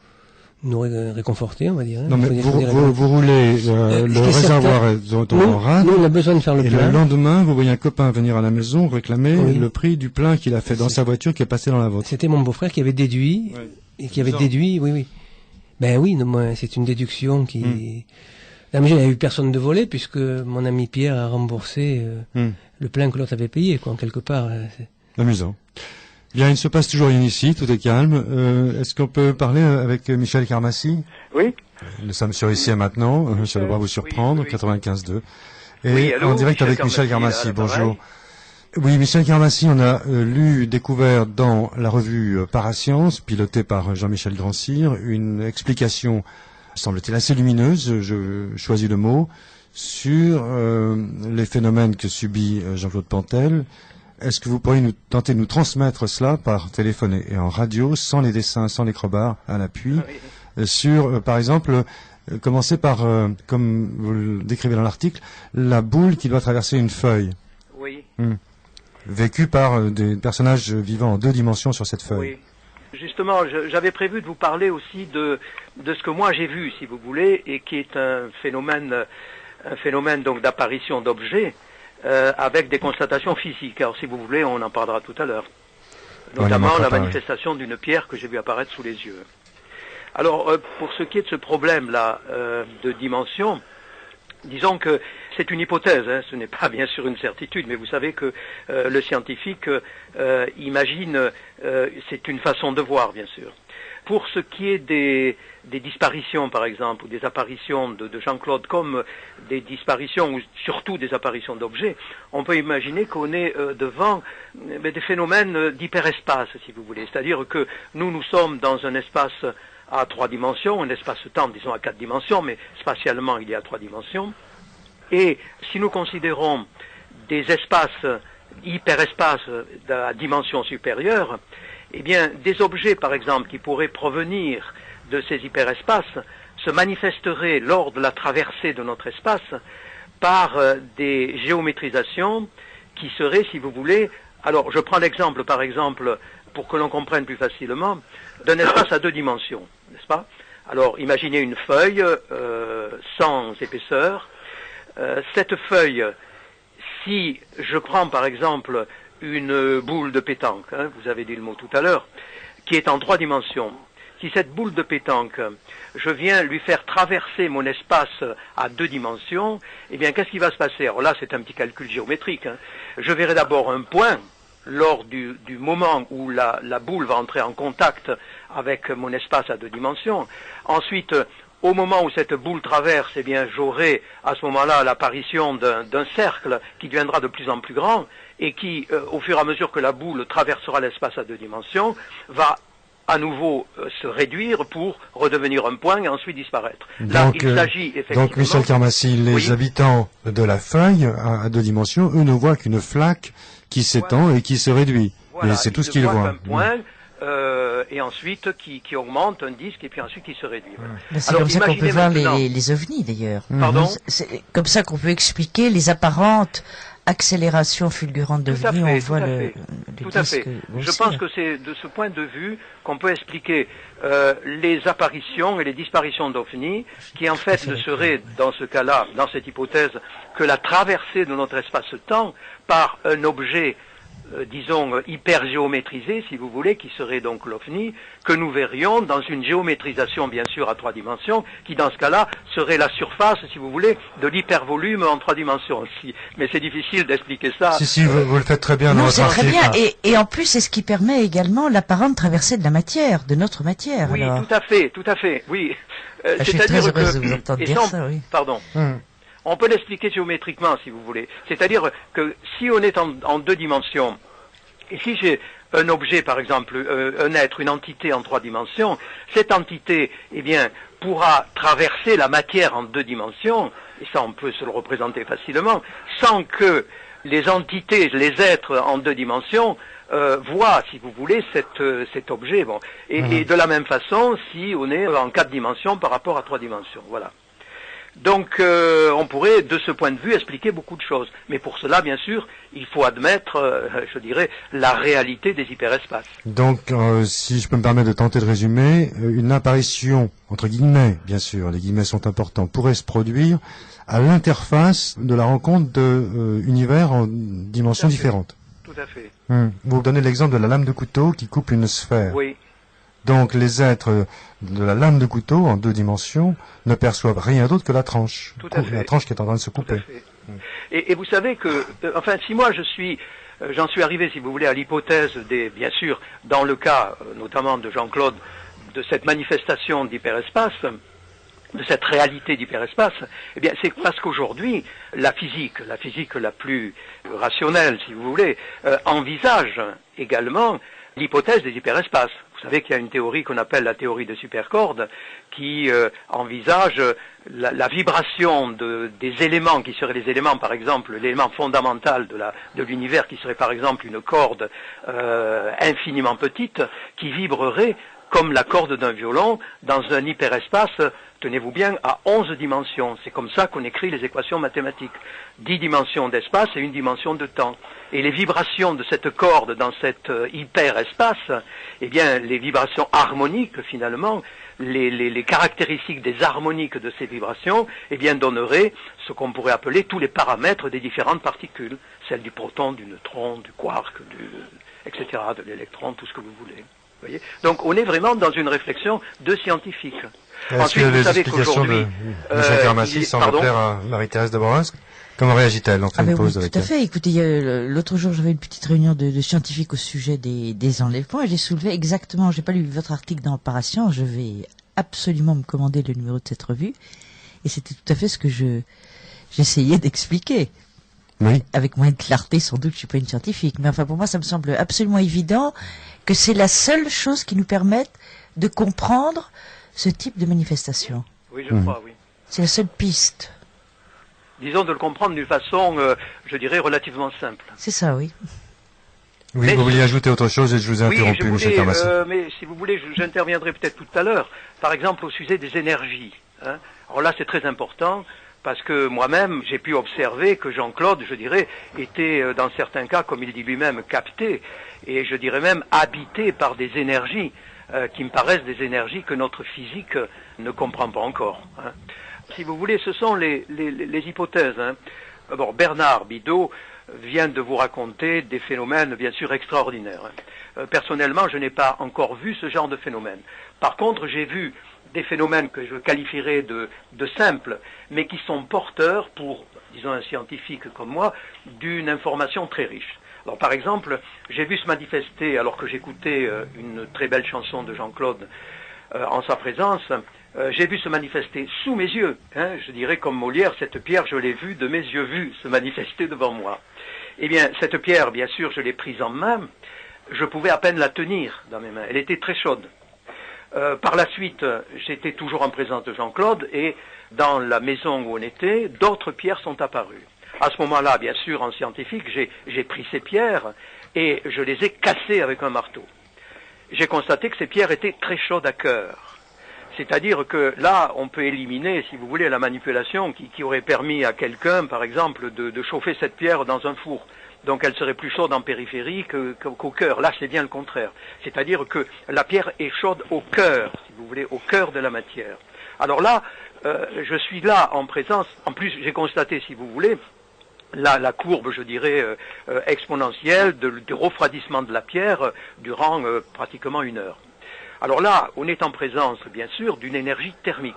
réconforter, on va dire. Non, mais vous roulez le réservoir en rade. Nous, on a besoin de faire le plein. Et le lendemain, vous voyez un copain venir à la maison réclamer le prix du plein qu'il a fait dans sa voiture qui est passé dans la vôtre. C'était mon beau-frère qui avait déduit, et qui avait déduit, oui. Ben oui, c'est une déduction qui... Là, mais il n'y a eu personne de volé, puisque mon ami Pierre a remboursé le plein que l'autre avait payé, quoi, quelque part. Amusant. Bien, il ne se passe toujours rien ici, tout est calme. Est-ce qu'on peut parler avec Michel Carmassi? Oui. Nous sommes sur Ici et Maintenant, ça devra vous surprendre, 95.2. Et oui, allô, en direct avec Michel Carmassi, bonjour. Oui, Michel Carmassi, on a découvert dans la revue Parascience, pilotée par Jean-Michel Grandcir, une explication, semble-t-il assez lumineuse, je choisis le mot, sur les phénomènes que subit Jean-Claude Pontel. Est-ce que vous pourriez tenter de nous transmettre cela par téléphone et en radio, sans les dessins, sans les crobards à l'appui, sur, par exemple, commencer par, comme vous le décrivez dans l'article, la boule qui doit traverser une feuille. Oui. Vécue par des personnages vivant en 2 dimensions sur cette feuille. Oui. Justement, j'avais prévu de vous parler aussi de ce que moi j'ai vu, si vous voulez, et qui est un phénomène donc d'apparition d'objets. Avec des constatations physiques. Alors si vous voulez, on en parlera tout à l'heure. Notamment la manifestation d'une pierre que j'ai vu apparaître sous les yeux. Alors, pour ce qui est de ce problème-là de dimension, disons que c'est une hypothèse, ce n'est pas bien sûr une certitude, mais vous savez que le scientifique imagine, c'est une façon de voir, bien sûr. Pour ce qui est des disparitions, par exemple, ou des apparitions de Jean-Claude, comme des disparitions, ou surtout des apparitions d'objets, on peut imaginer qu'on est devant des phénomènes d'hyperespace, si vous voulez. C'est-à-dire que nous sommes dans un espace à 3 dimensions, un espace-temps, disons, à 4 dimensions, mais spatialement, il y a 3 dimensions. Et si nous considérons des espaces, hyperespaces à dimension supérieure, eh bien, des objets, par exemple, qui pourraient provenir de ces hyperespaces se manifesteraient lors de la traversée de notre espace par des géométrisations qui seraient, si vous voulez, alors je prends l'exemple, par exemple, pour que l'on comprenne plus facilement, d'un espace à 2 dimensions, n'est-ce pas? Alors, imaginez une feuille sans épaisseur. Cette feuille, si je prends, par exemple, une boule de pétanque, vous avez dit le mot tout à l'heure, qui est en 3 dimensions. Si cette boule de pétanque, je viens lui faire traverser mon espace à 2 dimensions, eh bien, qu'est-ce qui va se passer? Alors là, c'est un petit calcul géométrique. Je verrai d'abord un point lors du moment où la boule va entrer en contact avec mon espace à 2 dimensions. Ensuite, au moment où cette boule traverse, eh bien, j'aurai à ce moment-là l'apparition d'un cercle qui deviendra de plus en plus grand et qui, au fur et à mesure que la boule traversera l'espace à 2 dimensions, va à nouveau se réduire pour redevenir un point et ensuite disparaître. Là, il s'agit effectivement... Donc, Michel Karmassi, les habitants de la feuille à 2 dimensions, eux ne voient qu'une flaque qui s'étend et qui se réduit. Voilà, et c'est tout ce qu'ils voient. Un point, et ensuite qui augmente un disque et puis ensuite qui se réduit. Voilà. C'est comme ça qu'on peut voir les ovnis d'ailleurs. Pardon ? C'est comme ça qu'on peut expliquer les apparentes accélérations fulgurantes d'ovnis. On voit le Tout à fait. Je pense que c'est de ce point de vue qu'on peut expliquer les apparitions et les disparitions d'ovnis, qui en fait ne seraient, dans ce cas-là, dans cette hypothèse, que la traversée de notre espace-temps par un objet disons, hyper-géométrisé, si vous voulez, qui serait donc l'OVNI, que nous verrions dans une géométrisation, bien sûr, à 3 dimensions, qui, dans ce cas-là, serait la surface, si vous voulez, de l'hypervolume en 3 dimensions. Mais c'est difficile d'expliquer ça. Si, vous le faites très bien dans votre article. Très bien, et en plus, c'est ce qui permet également l'apparente traversée de la matière, de notre matière. Oui, alors. tout à fait, oui. Je suis très heureuse de vous entendre dire ça, oui. Pardon. On peut l'expliquer géométriquement, si vous voulez. C'est-à-dire que si on est en 2 dimensions, et si j'ai un objet, par exemple, un être, une entité en 3 dimensions, cette entité, eh bien, pourra traverser la matière en 2 dimensions, et ça on peut se le représenter facilement, sans que les entités, les êtres en 2 dimensions, voient, si vous voulez, cet objet. Bon. Et de la même façon, si on est en 4 dimensions par rapport à 3 dimensions. Voilà. Donc, on pourrait, de ce point de vue, expliquer beaucoup de choses. Mais pour cela, bien sûr, il faut admettre, je dirais, la réalité des hyperespaces. Donc, si je peux me permettre de tenter de résumer, une apparition, entre guillemets, bien sûr, les guillemets sont importants, pourrait se produire à l'interface de la rencontre d'univers en dimensions différentes. Tout à fait. Vous donnez l'exemple de la lame de couteau qui coupe une sphère. Oui. Donc les êtres de la lame de couteau en 2 dimensions ne perçoivent rien d'autre que la tranche. Tout à fait. La tranche qui est en train de se couper. Tout à fait. Et vous savez que, enfin, si moi j'en suis arrivé, si vous voulez, à l'hypothèse bien sûr, dans le cas notamment de Jean-Claude, de cette manifestation d'hyperespace, de cette réalité d'hyperespace, eh bien, c'est parce qu'aujourd'hui, la physique la plus rationnelle, si vous voulez, envisage également l'hypothèse des hyperespaces. Vous savez qu'il y a une théorie qu'on appelle la théorie de supercordes qui envisage la vibration des éléments qui seraient les éléments, par exemple, l'élément fondamental de l'univers qui serait par exemple une corde infiniment petite qui vibrerait comme la corde d'un violon dans un hyperespace, tenez-vous bien, à 11 dimensions. C'est comme ça qu'on écrit les équations mathématiques. 10 dimensions d'espace et 1 dimension de temps. Et les vibrations de cette corde dans cet hyperespace, eh bien, les vibrations harmoniques, finalement, les caractéristiques des harmoniques de ces vibrations, eh bien, donneraient ce qu'on pourrait appeler tous les paramètres des différentes particules. Celles du proton, du neutron, du quark, etc., de l'électron, tout ce que vous voulez. Voyez. Donc on est vraiment dans une réflexion de scientifique. Ensuite, vous savez qu'aujourd'hui, Michel Karmassi semble plaire à Marie-Thérèse de Borosque. Comment réagit-elle? On fait une pause avec tout à fait. Écoutez, l'autre jour, j'avais une petite réunion de scientifiques au sujet des enlèvements et j'ai soulevé exactement, j'ai pas lu votre article dans Parasscience, je vais absolument me commander le numéro de cette revue et c'était tout à fait ce que j'essayais d'expliquer. Oui. Avec moins de clarté, sans doute, je suis pas une scientifique, mais enfin pour moi, ça me semble absolument évident que c'est la seule chose qui nous permette de comprendre ce type de manifestation. Oui, je crois, oui. C'est la seule piste. Disons de le comprendre d'une façon, je dirais, relativement simple. C'est ça, oui. Oui, mais vous vouliez ajouter autre chose et je vous ai interrompu, M. Karmassi. Mais si vous voulez, j'interviendrai peut-être tout à l'heure, par exemple au sujet des énergies. Hein. Alors là, c'est très important. Parce que moi-même, j'ai pu observer que Jean-Claude, je dirais, était dans certains cas, comme il dit lui-même, capté, et je dirais même habité par des énergies qui me paraissent des énergies que notre physique ne comprend pas encore. Hein. Si vous voulez, ce sont les hypothèses. Hein. Bon, Bernard Bidot vient de vous raconter des phénomènes, bien sûr, extraordinaires. Hein. Personnellement, je n'ai pas encore vu ce genre de phénomène. Par contre, j'ai vu des phénomènes que je qualifierais de simples, mais qui sont porteurs pour, disons, un scientifique comme moi, d'une information très riche. Alors, par exemple, j'ai vu se manifester, alors que j'écoutais une très belle chanson de Jean-Claude en sa présence, j'ai vu se manifester sous mes yeux. Hein, je dirais comme Molière, cette pierre, je l'ai vue de mes yeux vus se manifester devant moi. Eh bien, cette pierre, bien sûr, je l'ai prise en main. Je pouvais à peine la tenir dans mes mains. Elle était très chaude. Par la suite, j'étais toujours en présence de Jean-Claude et dans la maison où on était, d'autres pierres sont apparues. À ce moment-là, bien sûr, en scientifique, j'ai pris ces pierres et je les ai cassées avec un marteau. J'ai constaté que ces pierres étaient très chaudes à cœur. C'est-à-dire que là, on peut éliminer, si vous voulez, la manipulation qui aurait permis à quelqu'un, par exemple, de chauffer cette pierre dans un four. Donc elle serait plus chaude en périphérie qu'au cœur. Là, c'est bien le contraire. C'est-à-dire que la pierre est chaude au cœur, si vous voulez, au cœur de la matière. Alors là, je suis là en présence, en plus j'ai constaté, si vous voulez, la courbe, je dirais, exponentielle du refroidissement de la pierre durant pratiquement 1 heure. Alors là, on est en présence, bien sûr, d'une énergie thermique.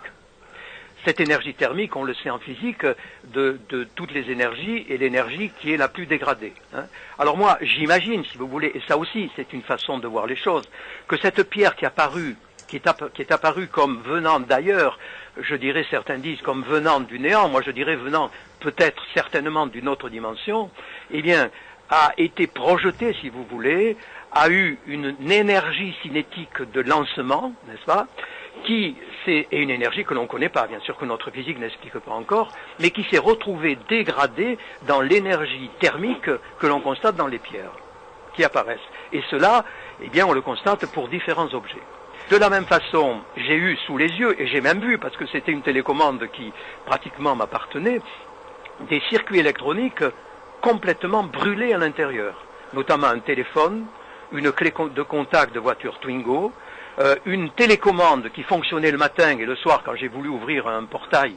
Cette énergie thermique, on le sait en physique, de toutes les énergies, est l'énergie qui est la plus dégradée. Hein. Alors moi, j'imagine, si vous voulez, et ça aussi, c'est une façon de voir les choses, que cette pierre qui est apparue comme venant d'ailleurs, je dirais, certains disent comme venant du néant, moi je dirais venant peut-être certainement d'une autre dimension, eh bien, a été projetée, si vous voulez, a eu une énergie cinétique de lancement, n'est-ce pas, et une énergie que l'on ne connaît pas, bien sûr que notre physique n'explique pas encore, mais qui s'est retrouvée dégradée dans l'énergie thermique que l'on constate dans les pierres qui apparaissent. Et cela, eh bien, on le constate pour différents objets. De la même façon, j'ai eu sous les yeux, et j'ai même vu, parce que c'était une télécommande qui pratiquement m'appartenait, des circuits électroniques complètement brûlés à l'intérieur, notamment un téléphone, une clé de contact de voiture Twingo, une télécommande qui fonctionnait le matin et le soir quand j'ai voulu ouvrir un portail,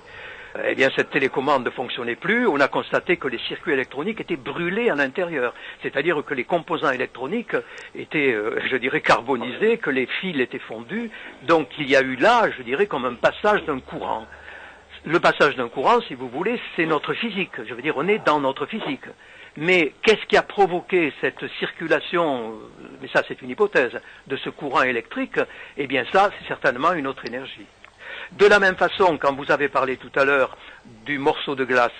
eh bien cette télécommande ne fonctionnait plus. On a constaté que les circuits électroniques étaient brûlés à l'intérieur, c'est-à-dire que les composants électroniques étaient, je dirais, carbonisés, que les fils étaient fondus. Donc il y a eu là, je dirais, comme un passage d'un courant. Le passage d'un courant, si vous voulez, c'est notre physique. Je veux dire, on est dans notre physique. Mais qu'est-ce qui a provoqué cette circulation, mais ça c'est une hypothèse, de ce courant électrique? Eh bien ça, c'est certainement une autre énergie. De la même façon, quand vous avez parlé tout à l'heure du morceau de glace,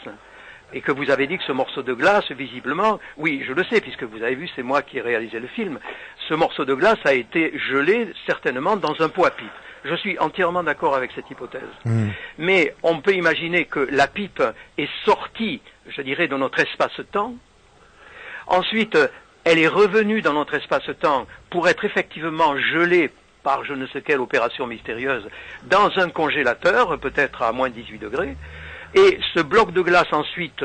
et que vous avez dit que ce morceau de glace, visiblement, oui, je le sais, puisque vous avez vu, c'est moi qui ai réalisé le film, ce morceau de glace a été gelé certainement dans un pot à pipe. Je suis entièrement d'accord avec cette hypothèse. Mais on peut imaginer que la pipe est sortie, je dirais, de notre espace-temps. Ensuite, elle est revenue dans notre espace-temps pour être effectivement gelée par je ne sais quelle opération mystérieuse dans un congélateur, peut-être à moins 18 degrés. Et ce bloc de glace ensuite,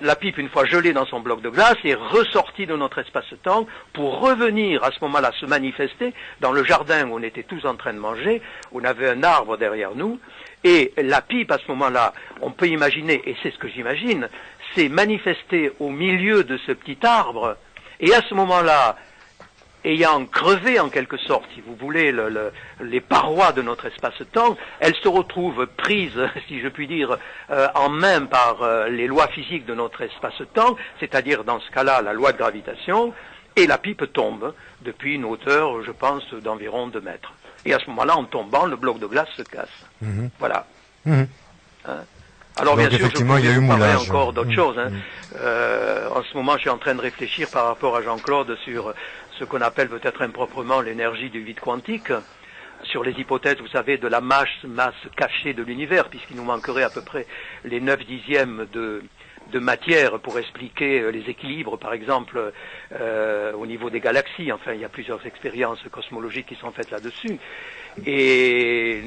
la pipe, une fois gelée dans son bloc de glace, est ressortie de notre espace-temps pour revenir à ce moment-là se manifester dans le jardin où on était tous en train de manger. On avait un arbre derrière nous. Et la pipe, à ce moment-là, on peut imaginer, et c'est ce que j'imagine, s'est manifestée au milieu de ce petit arbre. Et à ce moment-là, ayant crevé en quelque sorte, si vous voulez, les parois de notre espace-temps, elle se retrouve prise, si je puis dire, en main par les lois physiques de notre espace-temps, c'est-à-dire dans ce cas-là la loi de gravitation, et la pipe tombe depuis une hauteur, je pense, d'environ 2 mètres. Et à ce moment-là, en tombant, le bloc de glace se casse. Voilà. Hein? Alors donc, bien sûr, je il y a eu vous parler moulage. encore d'autres choses. Hein. En ce moment, je suis en train de réfléchir par rapport à Jean-Claude sur ce qu'on appelle peut-être improprement l'énergie du vide quantique, sur les hypothèses, vous savez, de la masse cachée de l'univers, puisqu'il nous manquerait à peu près les 9/10 de matière pour expliquer les équilibres, par exemple, au niveau des galaxies. Enfin, il y a plusieurs expériences cosmologiques qui sont faites là-dessus. Et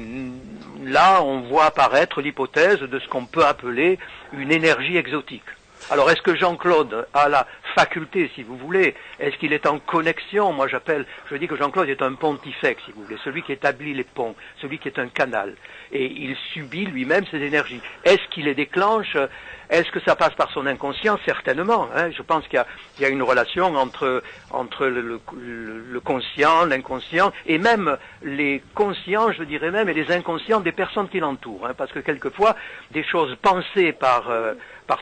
là, on voit apparaître l'hypothèse de ce qu'on peut appeler une énergie exotique. Alors, est-ce que Jean-Claude a la faculté, si vous voulez, est-ce qu'il est en connexion? Moi, je dis que Jean-Claude est un pontifex, si vous voulez, celui qui établit les ponts, celui qui est un canal. Et il subit lui-même ces énergies. Est-ce qu'il les déclenche? Est-ce que ça passe par son inconscient? Certainement. Hein. Je pense qu'il y a une relation entre le conscient, l'inconscient, et même les conscients, je dirais même, et les inconscients des personnes qui l'entourent. Hein, parce que quelquefois, des choses pensées par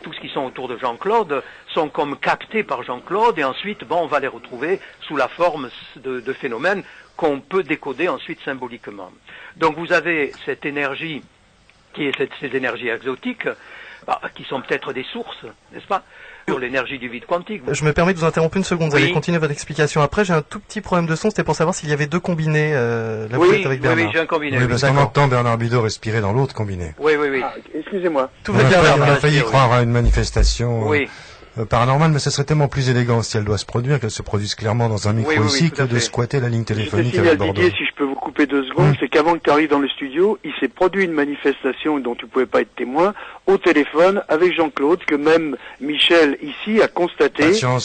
tous qui sont autour de Jean-Claude sont comme captées par Jean-Claude, et ensuite, on va les retrouver sous la forme de phénomènes qu'on peut décoder ensuite symboliquement. Donc vous avez cette énergie qui est ces énergies exotiques, qui sont peut-être des sources, n'est-ce pas, sur l'énergie du vide quantique. Je me permets de vous interrompre une seconde, vous Oui. allez continuer votre explication après. J'ai un tout petit problème de son, c'était pour savoir s'il y avait deux combinés, là vous êtes avec Bernard. Oui, j'ai un combiné. Oui, Oui, parce qu'on D'accord. entend Bernard Bidot respirer dans l'autre combiné. oui. Ah, excusez-moi. Tout On va a bien, failli, Bernard. on a failli Oui. croire à une manifestation Oui. paranormale, mais ce serait tellement plus élégant si elle doit se produire, qu'elle se produise clairement dans un micro Oui, oui, ici, tout que à de fait. squatter la ligne Je te téléphonique signale, avec Bordeaux. Didier, si je peux vous couper 2 secondes, c'est qu'avant que tu arrives dans le studio, il s'est produit une manifestation dont tu pouvais pas être témoin, au téléphone, avec Jean-Claude, que même Michel, ici, a constaté. Patience,